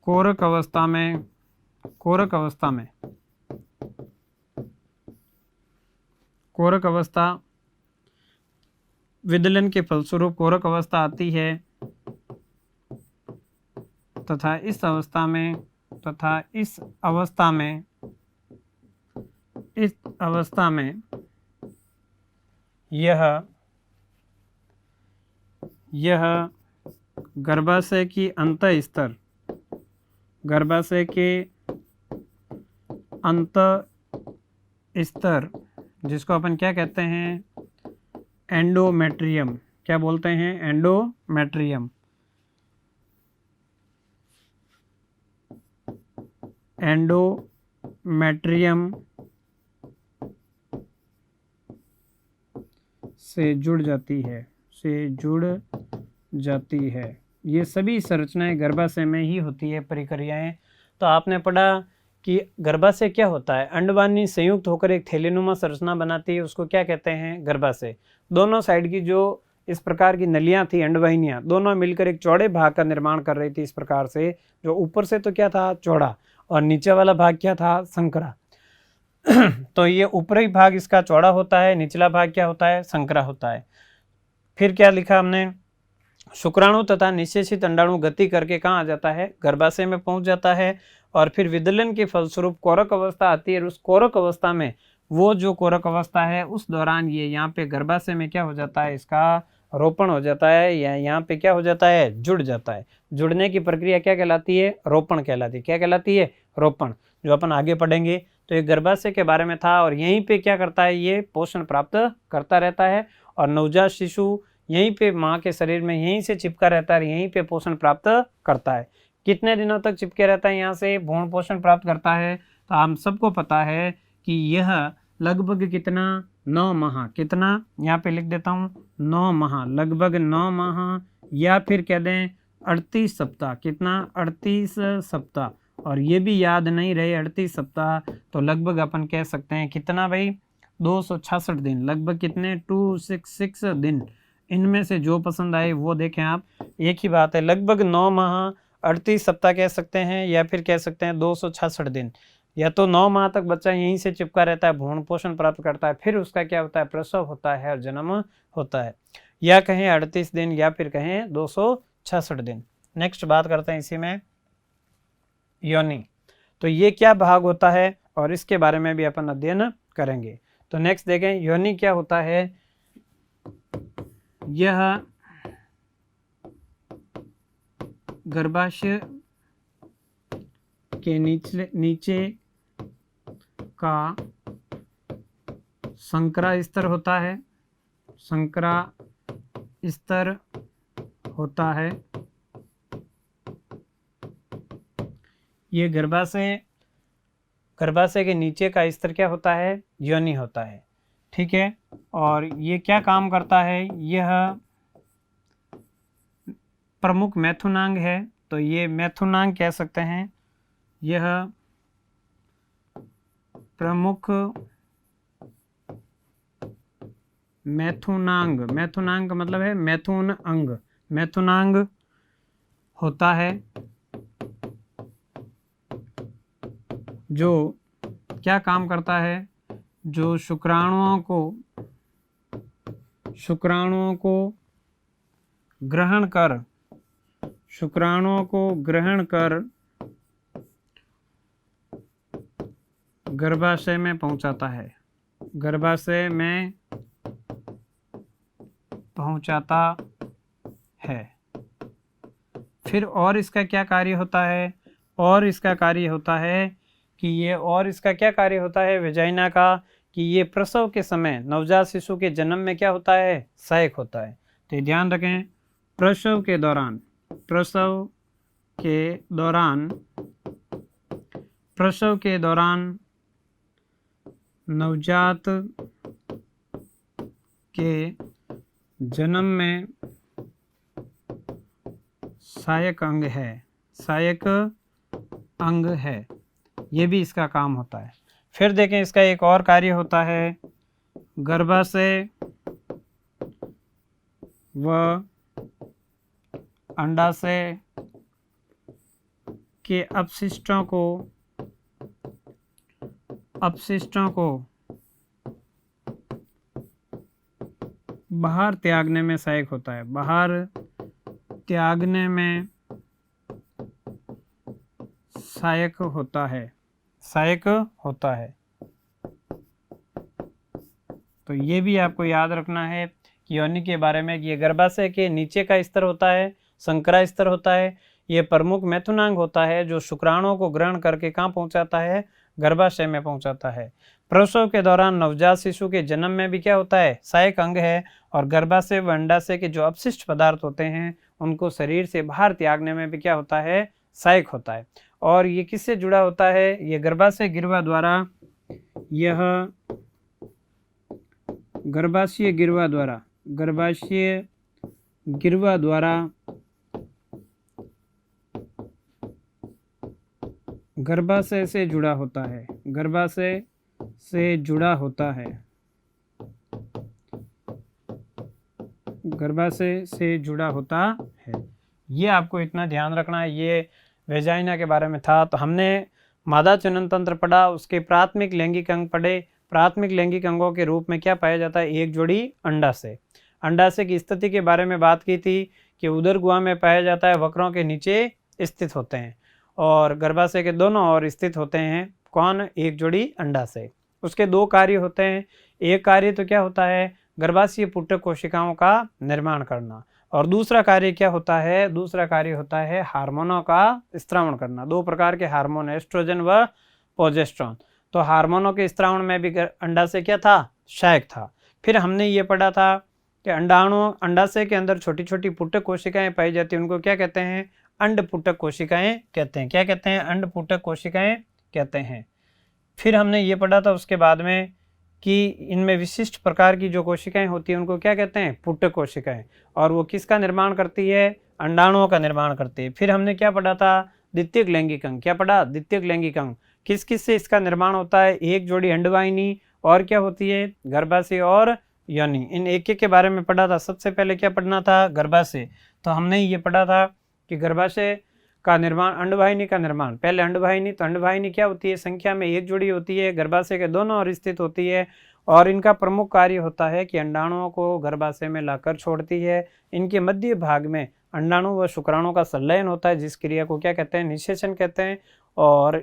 कोरक अवस्था में कोरक अवस्था, विदलन के फलस्वरूप कोरक अवस्था आती है तथा इस अवस्था में यह गर्भाशय की अंतः स्तर जिसको अपन क्या कहते हैं, एंडोमेट्रियम, क्या बोलते हैं, एंडोमेट्रियम, से जुड़ जाती है। ये सभी संरचनाएं गर्भाशय में ही होती है, प्रक्रियाएं। तो आपने पढ़ा कि गर्भाशय क्या होता है, अंडवानी संयुक्त होकर एक थैलीनुमा संरचना बनाती है, उसको क्या कहते हैं, गर्भाशय। दोनों साइड की जो इस प्रकार की नलियां थी, अंडवाहिनियां, दोनों मिलकर एक चौड़े भाग का निर्माण कर रही थी इस प्रकार से, जो ऊपर से तो क्या था, चौड़ा, और नीचे वाला भाग क्या था, संकरा। तो ये ऊपरी भाग इसका चौड़ा होता है, निचला भाग क्या होता है, संकरा होता है। फिर क्या लिखा हमने, शुक्राणु तथा निषेचित अंडाणु गति करके कहाँ आ जाता है, गर्भाशय में पहुंच जाता है, और फिर विदलन के फलस्वरूप कोरक अवस्था आती है। उस कोरक अवस्था में वो जो कोरक अवस्था है, उस दौरान ये यहाँ पे गर्भाशय में क्या हो जाता है, इसका रोपण हो जाता है, या यहाँ पे क्या हो जाता है, जुड़ जाता है। जुड़ने की प्रक्रिया क्या कहलाती है, रोपण कहलाती है। क्या कहलाती है, रोपण, जो अपन आगे पढ़ेंगे। तो ये गर्भाशय के बारे में था, और यहीं पे क्या करता है, ये पोषण प्राप्त करता रहता है, और नवजात शिशु यहीं पे माँ के शरीर में यहीं से चिपका रहता है, यहीं पे पोषण प्राप्त करता है। कितने दिनों तक चिपके रहता है, यहाँ से भ्रूण पोषण प्राप्त करता है। तो हम सबको पता है कि यह लगभग कितना, 9 माह, कितना, यहाँ पे लिख देता हूँ, 9 माह, लगभग 9 माह, या फिर कह दें 38 सप्ताह, कितना, 38 सप्ताह। और ये भी याद नहीं रहे 38 सप्ताह, तो लगभग अपन कह सकते हैं कितना भाई, 266 दिन, लगभग कितने, 266 दिन। इनमें से जो पसंद आए वो देखें आप, एक ही बात है, लगभग 9 माह 38 सप्ताह कह सकते हैं, या फिर कह सकते हैं 266 दिन। या तो 9 माह तक बच्चा यहीं से चिपका रहता है, भ्रूण पोषण प्राप्त करता है, फिर उसका क्या होता है, प्रसव होता है और जन्म होता है। या कहें 38 दिन, या फिर कहें 266 दिन। नेक्स्ट बात करते हैं इसी में, योनि। तो ये क्या भाग होता है, और इसके बारे में भी अपन अध्ययन करेंगे। तो नेक्स्ट देखें, योनि क्या होता है। यह गर्भाशय के नीचे का संकरा स्तर होता है, संकरा स्तर होता है। ये गर्भाशय के नीचे का स्तर क्या होता है, योनि होता है, ठीक है। और ये क्या काम करता है, यह प्रमुख मैथुनांग है। तो ये मैथुनांग कह सकते हैं, यह प्रमुख मैथुनांग, मैथुनांग का मतलब है मैथुन अंग, मैथुनांग होता है, जो क्या काम करता है, जो शुक्राणुओं को ग्रहण कर गर्भाशय में पहुंचाता है, गर्भाशय में पहुंचाता है। फिर और इसका क्या कार्य होता है, और इसका कार्य होता है कि ये, और इसका क्या कार्य होता है वेजाइना का, कि ये प्रसव के समय नवजात शिशु के जन्म में क्या होता है, सहायक होता है। तो ध्यान रखें, प्रसव के दौरान नवजात के जन्म में सहायक अंग है, ये भी इसका काम होता है। फिर देखें, इसका एक और कार्य होता है, गर्भाशय व अंडाशय के अपशिष्टों को बाहर त्यागने में सहायक होता है, बाहर त्यागने में सहायक होता है, सहायक होता है। तो ये भी आपको याद रखना है कि योनि के बारे में, ये गर्भाशय के नीचे का स्तर होता है, संकरा स्तर होता है, ये प्रमुख मैथुनांग होता है जो शुक्राणुओं को ग्रहण करके कहाँ पहुंचाता है, गर्भाशय में पहुंचाता है। प्रसव के दौरान नवजात शिशु के जन्म में भी क्या होता है, सहायक अंग है, और गर्भाशय व अंडाशय के जो अपशिष्ट पदार्थ होते हैं उनको शरीर से बाहर त्यागने में भी क्या होता है, सहायक होता है। और ये किससे जुड़ा होता है, ये गर्भाशय गिरवा द्वारा, यह गर्भाशय गिरवा द्वारा, गर्भाशय गिरवा द्वारा गर्भाशय से जुड़ा होता है, गर्भाशय से जुड़ा होता है, गर्भाशय से जुड़ा होता है। ये आपको इतना ध्यान रखना है। ये वेजाइना के बारे में था। तो हमने मादा जनन तंत्र पढ़ा, उसके प्राथमिक लैंगिक अंग पढ़े। प्राथमिक लैंगिक अंगों के रूप में क्या पाया जाता है, एक जोड़ी अंडाशय। अंडाशय की स्थिति के बारे में बात की थी कि उदर गुहा में पाया जाता है, वक्रों के नीचे स्थित होते हैं, और गर्भाशय के दोनों ओर स्थित होते हैं। कौन, एक जोड़ी अंडाशय। उसके दो कार्य होते हैं। एक कार्य तो क्या होता है, गर्भाशय पुटक कोशिकाओं का निर्माण करना, और दूसरा कार्य क्या होता है, दूसरा कार्य होता है हार्मोनों का स्त्रावण करना। दो प्रकार के हार्मोन, एस्ट्रोजन व प्रोजेस्टेरोन। तो हार्मोनों के स्त्रावण में भी अंडाशय क्या था, सहायक था। फिर हमने ये पढ़ा था कि अंडाशय के अंदर छोटी छोटी पुटक कोशिकाएं पाई जाती हैं, उनको क्या कहते हैं, अंडपुटक कोशिकाएं कहते हैं। क्या कहते हैं, अंडपुटक कोशिकाएं कहते हैं। फिर हमने ये पढ़ा था उसके बाद में कि इनमें विशिष्ट प्रकार की जो कोशिकाएं होती हैं उनको क्या कहते हैं, पुटक कोशिकाएं, और वो किसका निर्माण करती है, अंडाणुओं का निर्माण करती है। फिर हमने क्या पढ़ा था, द्वितीयक लैंगिक अंग। क्या पढ़ा, द्वितीयक लैंगिक अंग। किस किस से इसका निर्माण होता है, एक जोड़ी अंडवाहिनी, और क्या होती है, गर्भाशय और योनि। इन एक एक के बारे में पढ़ा था। सबसे पहले क्या पढ़ना था, गर्भाशय। तो हमने ये पढ़ा था कि गर्भाशय का निर्माण, अंडवाहिनी का निर्माण। पहले अंडवाहिनी, तो अंडवाहिनी क्या होती है, संख्या में एक जोड़ी होती है, गर्भाशय के दोनों ओर स्थित होती है, और इनका प्रमुख कार्य होता है कि अंडाणुओं को गर्भाशय में लाकर छोड़ती है। इनके मध्य भाग में अंडाणु व शुक्राणु का संलयन होता है, जिस क्रिया को क्या कहते हैं, निषेचन कहते हैं। और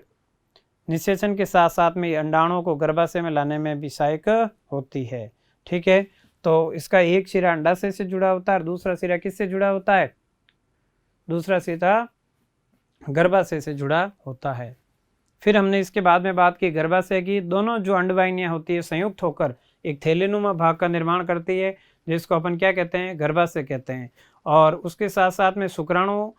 निषेचन के साथ साथ में अंडाणुओं को गर्भाशय में लाने में भी सहायक होती है। ठीक है, तो इसका एक सिरा अंडाशय से जुड़ा होता है और दूसरा सिरा किससे जुड़ा होता है, दूसरा सिरा गर्भाशय से जुड़ा होता है। फिर हमने इसके बाद में बात की गर्भाशय की। दोनों जो अंडवाहिनियां होती है संयुक्त होकर एक थैलेनुमा भाग का निर्माण करती है, जिसको अपन क्या कहते हैं, गर्भाशय कहते हैं। और उसके साथ साथ में शुक्राणु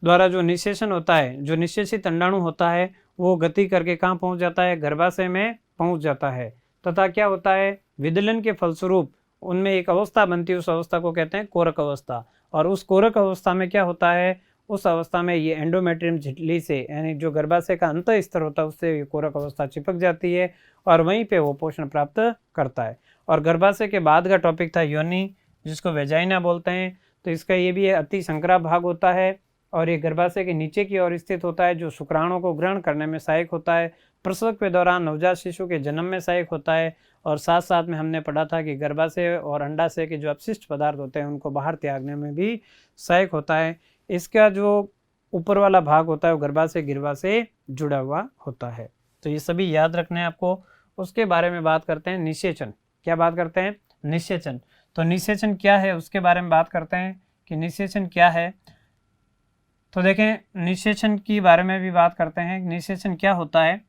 द्वारा जो निषेचन होता है, जो निषेचित अंडाणु होता है, वो गति करके कहाँ पहुंच जाता है, गर्भाशय में पहुंच जाता है। तथा क्या होता है, विदलन के फलस्वरूप उनमें एक अवस्था बनती है, उस अवस्था को कहते हैं कोरक अवस्था। और उस कोरक अवस्था में क्या होता है, उस अवस्था में ये एंडोमेट्रियम झिल्ली से, यानी जो गर्भाशय का अंत स्तर होता है, उससे कोरक अवस्था चिपक जाती है और वहीं पे वो पोषण प्राप्त करता है। और गर्भाशय के बाद का टॉपिक था योनि, जिसको वेजाइना बोलते हैं। तो इसका ये भी अति संकरा भाग होता है, और ये गर्भाशय के नीचे की ओर स्थित होता है, जो शुक्राणुओं को ग्रहण करने में सहायक होता है। प्रसव के दौरान नवजात शिशु के जन्म में सहायक होता है। और साथ साथ में हमने पढ़ा था कि गर्भाशय और अंडाशय के जो अपशिष्ट पदार्थ होते हैं उनको बाहर त्यागने में भी सहायक होता है। इसका जो ऊपर वाला भाग होता है वो गर्भाशय गिरवा से जुड़ा हुआ होता है। तो ये सभी याद रखने हैं आपको। उसके बारे में बात करते हैं निषेचन। क्या बात करते हैं, निषेचन। तो निषेचन क्या है उसके बारे में बात करते हैं कि निषेचन क्या है। तो देखें, निषेचन के बारे में भी बात करते हैं। निषेचन क्या होता है,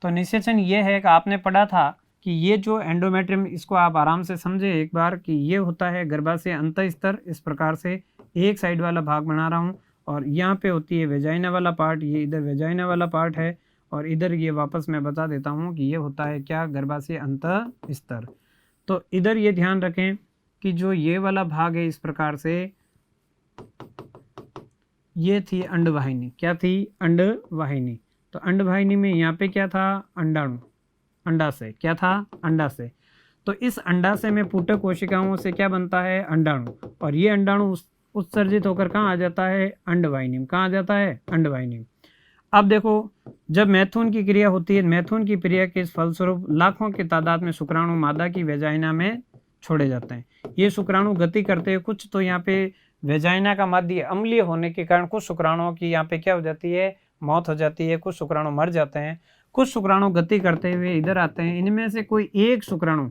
तो निषेचन ये है कि आपने पढ़ा था कि ये जो एंडोमेट्रियम, इसको आप आराम से समझे एक बार कि ये होता है गर्भाशय अंत स्तर। इस प्रकार से एक साइड वाला भाग बना रहा हूँ, और यहाँ पे होती है वेजाइना वाला पार्ट, ये इधर वेजाइना वाला पार्ट है, और इधर ये वापस मैं बता देता हूँ कि ये होता है क्या, गर्भाशय अंत स्तर। तो इधर ये ध्यान रखें कि जो ये वाला भाग है इस प्रकार से, ये थी अंडवाहिनी। क्या थी, अंडवाहिनी। तो अंडवाहिनी में यहाँ पे क्या था, अंडाणु, अंडाशय। क्या था, अंडाशय। तो इस अंडाशय में पुटक कोशिकाओं से क्या बनता है, अंडाणु, और ये अंडाणु उत्सर्जित होकर कहाँ आ जाता है, अंडवाहिनी में। कहाँ आ जाता है, अंडवाहिनी में। अब देखो, जब मैथुन की क्रिया होती है, मैथुन की क्रिया के फलस्वरूप लाखों की तादाद में शुक्राणु मादा की वेजाइना में छोड़े जाते हैं। ये शुक्राणु गति करते हैं, कुछ तो यहाँ पे वेजाइना का माध्य अम्लीय होने के कारण कुछ शुक्राणुओं की यहाँ पे क्या हो जाती है, मौत हो जाती है, कुछ शुक्राणु मर जाते हैं, कुछ शुक्राणु गति करते हुए इधर आते हैं। इनमें से कोई एक शुक्राणु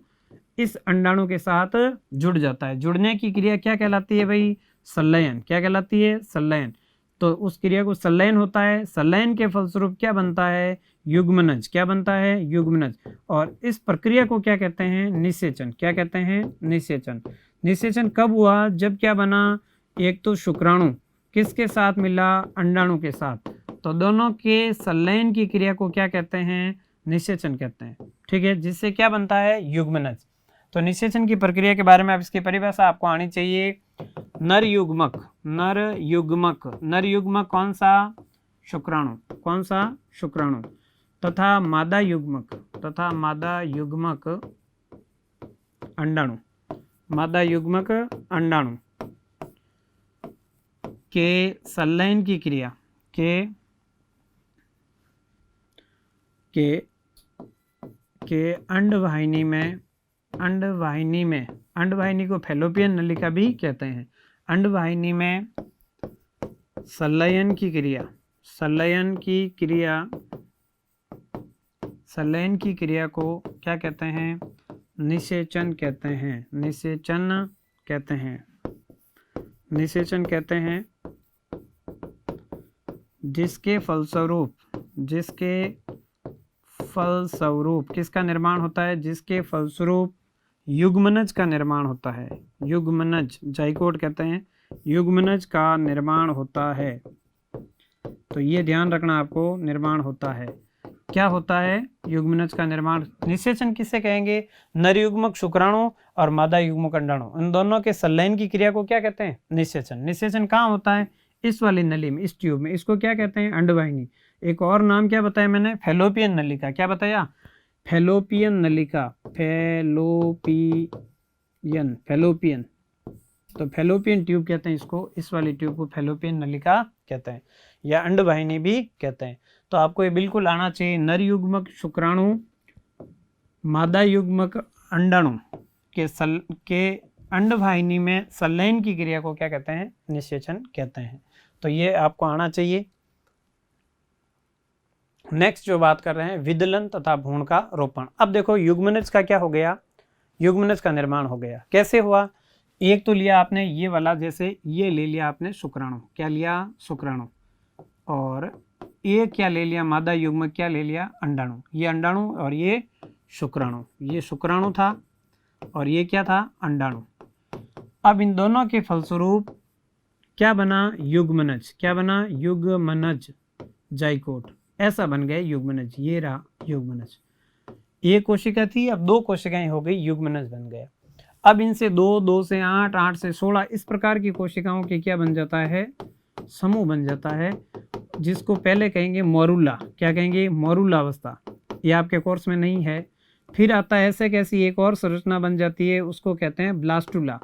इस अंडाणु के साथ जुड़ जाता है। जुड़ने की क्रिया क्या कहलाती है भाई, संलयन। क्या कहलाती है, संलयन। तो उस क्रिया को संलयन होता है। संलयन के फलस्वरूप क्या बनता है, युग्मनज। क्या बनता है, युग्मनज। और इस प्रक्रिया को क्या कहते हैं, निषेचन। क्या कहते हैं, निषेचन। निषेचन कब हुआ, जब क्या बना, एक तो शुक्राणु किसके साथ मिला, अंडाणु के साथ, तो दोनों के संलयन की क्रिया को क्या कहते हैं, निषेचन कहते हैं। ठीक है, जिससे क्या बनता है, युग्मनज। तो निषेचन की प्रक्रिया के बारे में अब इसकी परिभाषा आपको आनी चाहिए। नर युग्मक, नर युग्मक, नर युग्मक कौन सा, शुक्राणु, कौन सा, शुक्राणु, तथा मादा युग्मक, तथा मादा युग्मक अंडाणु, मादा युग्मक अंडाणु के संलयन की क्रिया के अंडवाहिनी में, अंडवाहिनी को फैलोपियन नलिका भी कहते हैं। अंडवाहिनी में संलयन की क्रिया को क्या कहते हैं, निषेचन कहते हैं। निषेचन कहते हैं, जिसके फलस्वरूप किसका निर्माण होता है, जिसके फलस्वरूप युग्मनज का निर्माण होता है। युग्मनज, जाइकोट कहते हैं, युग्मनज का निर्माण होता है। तो ये ध्यान रखना आपको, निर्माण होता है। क्या होता है, युग्मनज का निर्माण। निषेचन किसे कहेंगे, नर युग्मक शुक्राणु और मादा युग्मक अंडाणु, इन दोनों के संलयन की क्रिया को क्या कहते हैं, निषेचन। निषेचन कहाँ होता है, इस वाली नली में, इस ट्यूब में। इसको क्या कहते हैं, अंडवाहिनी। एक और नाम क्या बताया मैंने, फैलोपियन नलिका। क्या बताया, फैलोपियन नलिका, फैलोपियन। तो फैलोपियन ट्यूब कहते हैं इसको, इस वाली ट्यूब को फैलोपियन नलिका कहते हैं, या अंडवाहिनी भी कहते हैं। तो आपको ये बिल्कुल आना चाहिए, नर युग्मक शुक्राणु मादा युग्मक अंडाणु के अंडवाहिनी में संलयन की क्रिया को क्या कहते हैं, निषेचन कहते हैं। तो ये आपको आना चाहिए। नेक्स्ट जो बात कर रहे हैं, विदलन तथा भ्रूण का रोपण। अब देखो युग्मनज का क्या हो गया, युग्मनज का निर्माण हो गया। कैसे हुआ, एक तो लिया आपने ये वाला, जैसे ये ले लिया आपने शुक्राणु, क्या लिया, शुक्राणु, और एक क्या ले लिया, मादा युग्मक क्या ले लिया, अंडाणु। ये अंडाणु और ये शुक्राणु, ये शुक्राणु था और ये क्या था, अंडाणु। अब इन दोनों के फलस्वरूप क्या बना, युग्मनज। क्या बना, युग्मनज, जाइकोट, ऐसा बन गया युग्मनज। ये रहा युग्मनज। एक कोशिका थी, अब दो कोशिकाएं हो गई, युग्मनज बन गया। अब इनसे 2, 2 से 8, 8 से 16 इस प्रकार की कोशिकाओं के क्या बन जाता है, समूह बन जाता है, जिसको पहले कहेंगे मोरुला। क्या कहेंगे, मोरुला अवस्था। ये आपके कोर्स में नहीं है। फिर आता है ऐसे कैसी एक और संरचना बन जाती है, उसको कहते हैं ब्लास्टुला।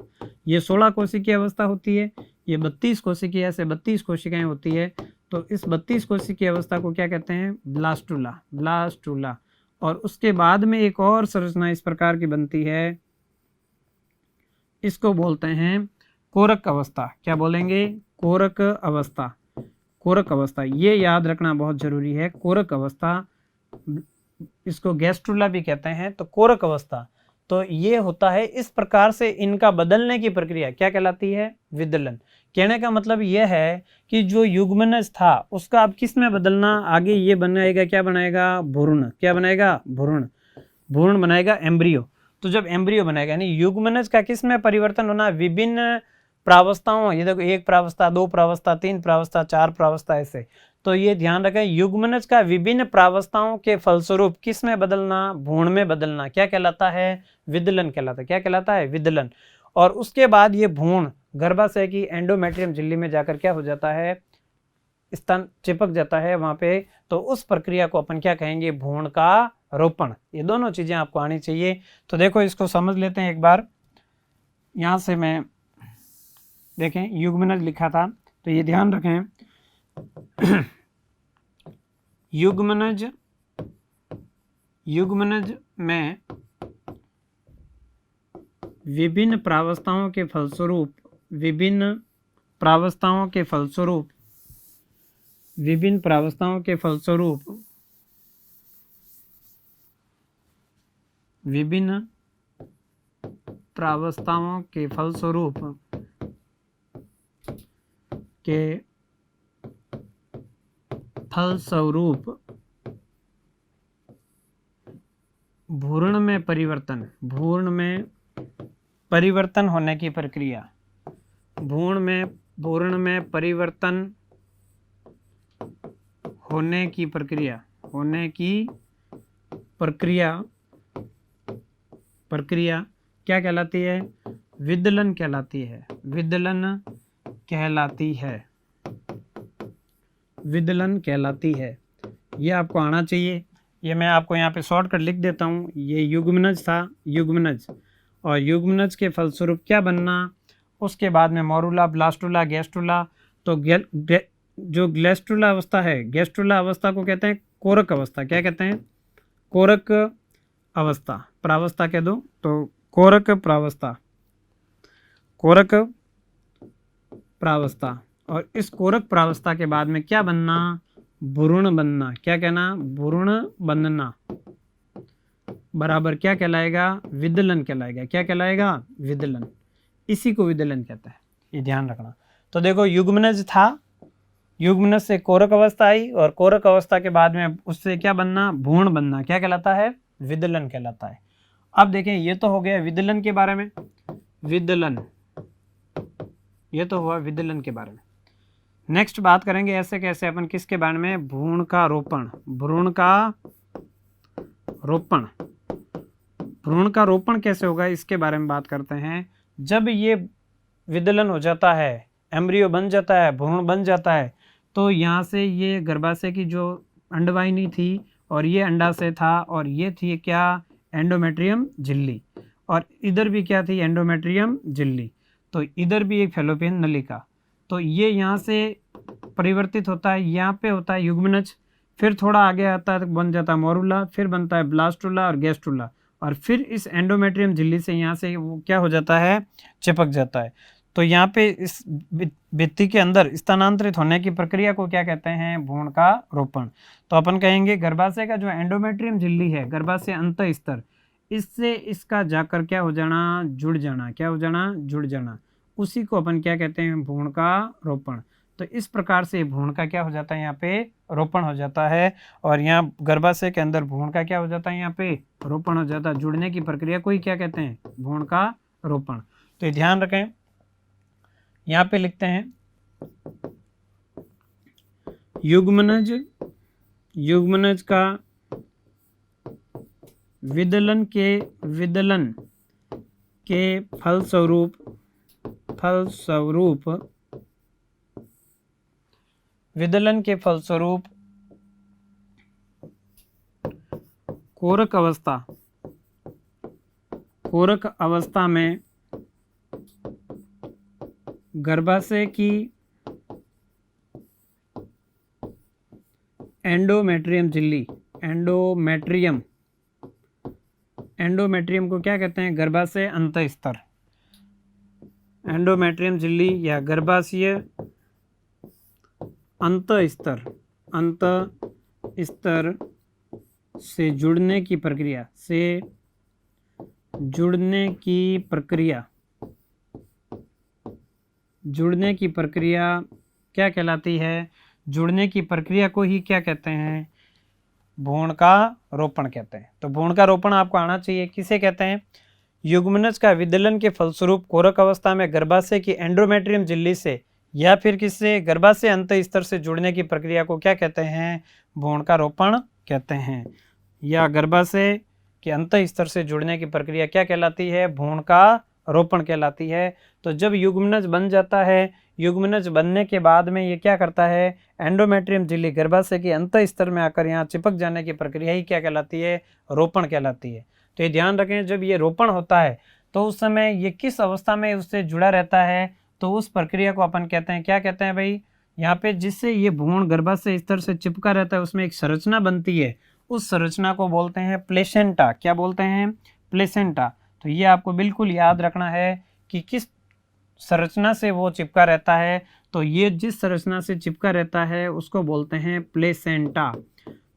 ये 16 कोशिकीय अवस्था होती है, ये 32 कोशिकीय, ऐसे 32 कोशिकाएं होती है। तो इस 32 कोशिकीय अवस्था को क्या कहते हैं, ब्लास्टुला। और उसके बाद में एक और संरचना इस प्रकार की बनती है, इसको बोलते हैं कोरक अवस्था। क्या बोलेंगे, कोरक अवस्था। ये याद रखना बहुत जरूरी है, कोरक अवस्था। इसको गैस्ट्रुला भी कहते हैं। तो कोरक अवस्था, तो ये होता है इस प्रकार से। इनका बदलने की प्रक्रिया क्या कहलाती है, विदलन। कहने का मतलब यह है कि जो युग्मनज था उसका अब किस में बदलना, आगे ये बनाएगा, क्या बनाएगा, भ्रूण। क्या बनाएगा, भ्रूण बनाएगा, एम्ब्रियो। तो जब एम्ब्रियो बनाएगा, यानी युग्मनज का किस में परिवर्तन होना, विभिन्न प्रावस्थाओं, ये देखो 1 प्रावस्था, 2 प्रावस्था, 3 प्रावस्था, 4 प्रावस्था, ऐसे। तो ये ध्यान रखें, युग्मनज का विभिन्न प्रावस्थाओं के फलस्वरूप किस में बदलना, भ्रूण में बदलना, क्या कहलाता है, विदलन कहलाता है। क्या कहलाता है, विदलन। और उसके बाद ये भ्रूण गर्भाशय की एंडोमेट्रियम झिल्ली में जाकर क्या हो जाता है, स्तन चिपक जाता है वहां पे। तो उस प्रक्रिया को अपन क्या कहेंगे, भ्रूण का रोपण। ये दोनों चीजें आपको आनी चाहिए। तो देखो इसको समझ लेते हैं एक बार। यहां से मैं देखें, युग्मनज लिखा था, तो ये ध्यान रखें, युग्मनज में विभिन्न प्रावस्थाओं के फलस्वरूप विभिन्न प्रावस्थाओं के फलस्वरूप विभिन्न प्रावस्थाओं के फलस्वरूप विभिन्न प्रावस्थाओं के फलस्वरूप भ्रूण में परिवर्तन होने की प्रक्रिया भ्रूण में परिवर्तन होने की प्रक्रिया क्या कहलाती है? विदलन कहलाती है। विदलन कहलाती है। ये आपको आना चाहिए। ये मैं आपको यहाँ पे शॉर्टकट लिख देता हूँ। ये युग्मनज था, युग्मनज, और युग्मनज के फलस्वरूप क्या बनना, उसके बाद में मोरूला, ब्लास्टुला, गैस्ट्रुला। तो जो ग्लेस्ट्रुला अवस्था है, गैस्ट्रुला अवस्था को कहते हैं कोरक अवस्था। क्या कहते हैं? कोरक अवस्था। प्रावस्था कह दो तो कोरक प्रावस्था। और इस कोरक प्रावस्था के बाद में क्या बनना? भ्रूण बनना। क्या कहना? भ्रूण बनना बराबर क्या कहलाएगा? विदलन कहलाएगा। क्या कहलाएगा? विदलन। इसी को विदलन कहता है, ये ध्यान रखना। तो देखो, युग्मनज था, युग्मनज से कोरक अवस्था आई, और कोरक अवस्था के बाद में उससे क्या बनना? भ्रूण बनना। क्या कहलाता है? विदलन कहलाता है। अब देखें, ये तो हो गया विदलन के बारे में। विदलन, ये तो हुआ विदलन के बारे में। नेक्स्ट बात करेंगे ऐसे कैसे अपन, किसके बारे में? भ्रूण का रोपण। भ्रूण का रोपण कैसे होगा, इसके बारे में बात करते हैं। जब ये विदलन हो जाता है, एम्ब्रियो बन जाता है, भ्रूण बन जाता है, तो यहाँ से ये गर्भाशय की जो अंडवाहिनी थी, और ये अंडाशय था, और ये थी क्या? एंडोमेट्रियम झिल्ली। और इधर भी क्या थी? एंडोमेट्रियम झिल्ली। तो इधर भी एक फैलोपियन नलिका। तो ये यहाँ से परिवर्तित होता है, यहाँ पे होता है युग्मनज, फिर थोड़ा आगे आता है, बन जाता है मोरूला, फिर बनता है ब्लास्टुला और गैस्ट्रुला, और फिर इस एंडोमेट्रियम झिल्ली से यहाँ से वो क्या हो जाता है? चिपक जाता है। तो यहाँ पे इस भित्ति के अंदर स्थानांतरित होने की प्रक्रिया को क्या कहते हैं? भ्रूण का रोपण। तो अपन कहेंगे गर्भाशय का जो एंडोमेट्रियम झिल्ली है, गर्भाशय अंत स्तर, इससे इसका जाकर क्या हो जाना? जुड़ जाना। क्या हो जाना? जुड़ जाना। उसी को अपन क्या कहते हैं? भ्रूण का रोपण। तो इस प्रकार से भ्रूण का क्या हो जाता है? यहाँ पे रोपण हो जाता है, और यहाँ गर्भाशय के अंदर भ्रूण का क्या हो जाता है? यहाँ पे रोपण हो जाता है। जुड़ने की प्रक्रिया को ही क्या कहते हैं? भ्रूण का रोपण। तो ये ध्यान रखें, यहाँ पे लिखते हैं युग्मनज का विदलन के फलस्वरूप कोरक अवस्था में गर्भाशय की एंडोमेट्रियम झिल्ली, एंडोमेट्रियम को क्या कहते हैं? गर्भाशय अंत स्तर। एंडोमेट्रियम झिल्ली या गर्भाशय अंत स्तर से जुड़ने की प्रक्रिया क्या कहलाती है? जुड़ने की प्रक्रिया को ही क्या कहते हैं? भ्रूण का रोपण कहते हैं। तो भ्रूण का रोपण आपको आना चाहिए। किसे कहते हैं? युग्मनज का विदलन के फलस्वरूप कोरक अवस्था में गर्भाशय की एंडोमेट्रियम झिल्ली से या फिर किससे? गर्भाशय अंत स्तर से जुड़ने की प्रक्रिया को क्या कहते हैं? भ्रूण का रोपण कहते हैं। या गर्भाशय के अंत स्तर से जुड़ने की प्रक्रिया क्या कहलाती है? भ्रूण का रोपण कहलाती है। तो जब युग्मनज बन जाता है, युग्मनज बनने के बाद में ये क्या करता है? एंडोमेट्रियम झिल्ली गर्भाशय के अंत स्तर में आकर यहाँ चिपक जाने की प्रक्रिया ही क्या कहलाती है? रोपण कहलाती है। तो ये ध्यान रखें, जब ये रोपण होता है तो उस समय ये किस अवस्था में उससे जुड़ा रहता है? तो उस प्रक्रिया को अपन कहते हैं, क्या कहते हैं भाई? यहाँ पे जिससे ये भ्रूण गर्भाशय स्तर से चिपका रहता है, उसमें एक संरचना बनती है, उस संरचना को बोलते हैं प्लेसेंटा। क्या बोलते हैं? प्लेसेंटा। तो ये आपको बिल्कुल याद रखना है कि किस संरचना से वो चिपका रहता है। तो ये जिस संरचना से चिपका रहता है उसको बोलते हैं प्लेसेंटा।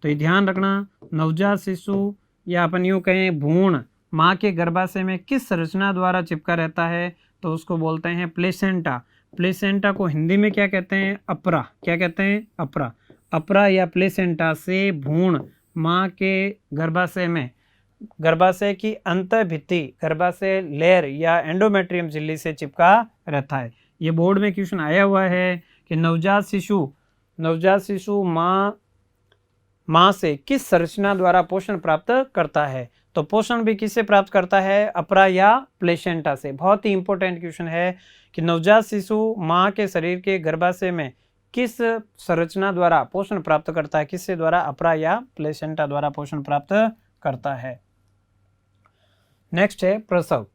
तो ये ध्यान रखना, नवजात शिशु या अपन यूँ कहें भ्रूण माँ के गर्भाशय में किस संरचना द्वारा चिपका रहता है तो उसको बोलते हैं प्लेसेंटा। प्लेसेंटा को हिंदी में क्या कहते हैं? अपरा। क्या कहते हैं? अपरा। अपरा या प्लेसेंटा से भ्रूण माँ के गर्भाशय में, गर्भाशय की अंतःभित्ति, गर्भाशय लेयर या एंडोमेट्रियम झिल्ली से चिपका रहता है। ये बोर्ड में क्वेश्चन आया हुआ है कि नवजात शिशु माँ से किस संरचना द्वारा पोषण प्राप्त करता है। तो पोषण भी किससे प्राप्त करता है? अपरा या प्लेसेंटा से। बहुत ही इंपॉर्टेंट क्वेश्चन है कि नवजात शिशु माँ के शरीर के गर्भाशय में किस संरचना द्वारा पोषण प्राप्त करता है? किससे द्वारा? अपरा या प्लेसेंटा द्वारा पोषण प्राप्त करता है। नेक्स्ट है प्रसव।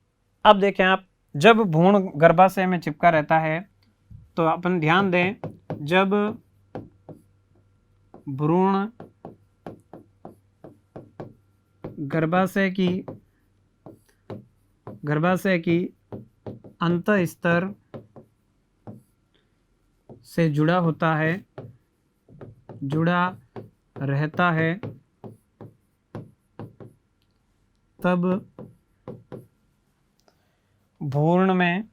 अब देखें आप, जब भ्रूण गर्भाशय में चिपका रहता है तो अपन ध्यान दें, जब भ्रूण गर्भाशय की अंतःस्तर से जुड़ा रहता है, तब भ्रूण में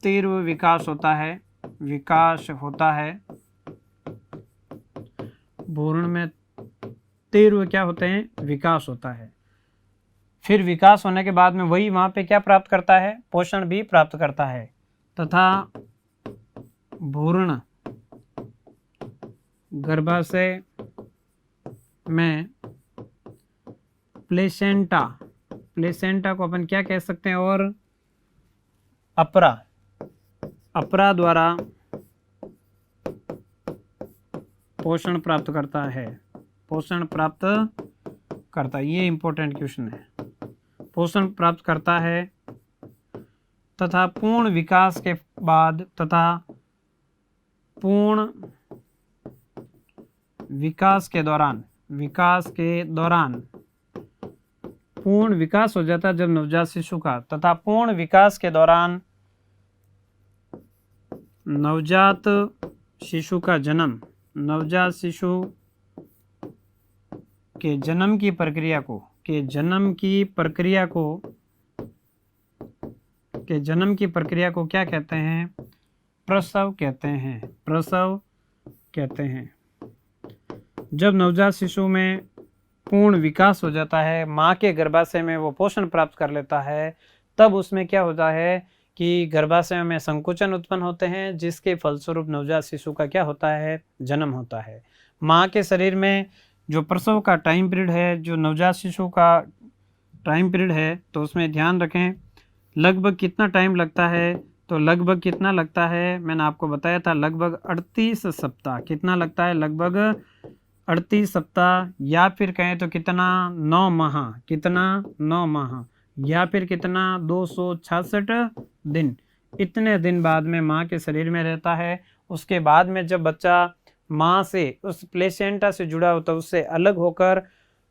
तीव्र विकास होता है। भ्रूण में तीव्र क्या होते हैं? विकास होता है। फिर विकास होने के बाद में वही वहाँ पे क्या प्राप्त करता है? पोषण भी प्राप्त करता है। तथा भ्रूण गर्भाशय में प्लेसेंटा को अपन क्या कह सकते हैं? और अपरा द्वारा पोषण प्राप्त करता है। ये इंपॉर्टेंट क्वेश्चन है। पोषण प्राप्त करता है तथा पूर्ण विकास के बाद, पूर्ण विकास हो जाता है जब नवजात शिशु का, तथा पूर्ण विकास के दौरान नवजात शिशु के जन्म की प्रक्रिया को क्या कहते हैं? प्रसव कहते हैं। जब नवजात शिशु में पूर्ण विकास हो जाता है, माँ के गर्भाशय में वो पोषण प्राप्त कर लेता है, तब उसमें क्या होता है कि गर्भाशय में संकुचन उत्पन्न होते हैं, जिसके फलस्वरूप नवजात शिशु का क्या होता है? जन्म होता है। माँ के शरीर में जो प्रसव का टाइम पीरियड है, जो नवजात शिशु का टाइम पीरियड है, तो उसमें ध्यान रखें लगभग कितना टाइम लगता है। तो लगभग कितना लगता है? मैंने आपको बताया था लगभग 38 सप्ताह। कितना लगता है? लगभग 38 सप्ताह, या फिर कहें तो कितना? 9 माह, या फिर कितना? 266 दिन। इतने दिन बाद में माँ के शरीर में रहता है। उसके बाद में जब बच्चा माँ से, उस प्लेसेंटा से जुड़ा होता है, उससे अलग होकर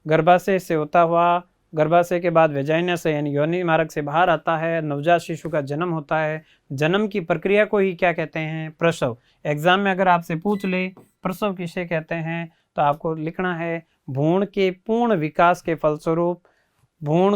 गर्भाशय से होता हुआ, गर्भाशय के बाद वेजाइना से यानी योनि मार्ग से बाहर आता है, नवजात शिशु का जन्म होता है। जन्म की प्रक्रिया को ही क्या कहते हैं? प्रसव। एग्जाम में अगर आपसे पूछ ले प्रसव किसे कहते हैं, तो आपको लिखना है भ्रूण के पूर्ण विकास के फलस्वरूप, पूर्ण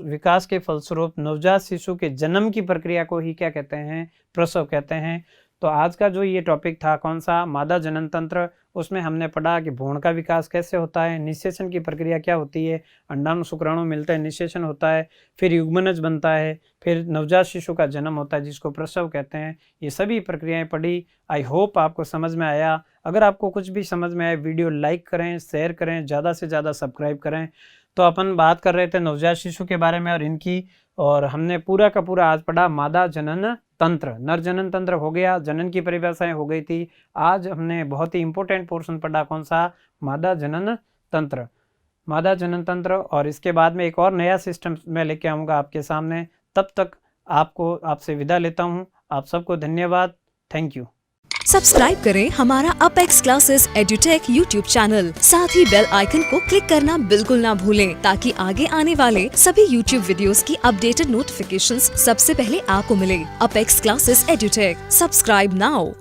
विकास के फलस्वरूप नवजात शिशु के जन्म की प्रक्रिया को ही क्या कहते हैं? प्रसव कहते हैं। तो आज का जो ये टॉपिक था, कौन सा? मादा जनन तंत्र। उसमें हमने पढ़ा कि भ्रूण का विकास कैसे होता है, निषेचन की प्रक्रिया क्या होती है, अंडाणु शुक्राणु मिलते हैं, निषेचन होता है, फिर युग्मनज बनता है, फिर नवजात शिशु का जन्म होता है जिसको प्रसव कहते हैं। ये सभी प्रक्रियाएं पढ़ी। आई होप आपको समझ में आया। अगर आपको कुछ भी समझ में आए, वीडियो लाइक करें, शेयर करें, ज़्यादा से ज़्यादा सब्सक्राइब करें। तो अपन बात कर रहे थे नवजात शिशु के बारे में और हमने पूरा का पूरा आज पढ़ा मादा जनन तंत्र। नर जनन तंत्र हो गया, जनन की परिभाषाएं हो गई थी। आज हमने बहुत ही इंपॉर्टेंट पोर्शन पढ़ा, कौन सा? मादा जनन तंत्र। और इसके बाद में एक और नया सिस्टम मैं लेके आऊँगा आपके सामने। तब तक आपसे विदा लेता हूँ। आप सबको धन्यवाद। Thank you. सब्सक्राइब करें हमारा apex classes edutech YouTube channel. साथ ही बेल आइकन को क्लिक करना बिल्कुल ना भूलें ताकि आगे आने वाले सभी यूट्यूब वीडियोस की अपडेटेड नोटिफिकेशंस सबसे पहले आपको मिले। Apex classes edutech, subscribe now.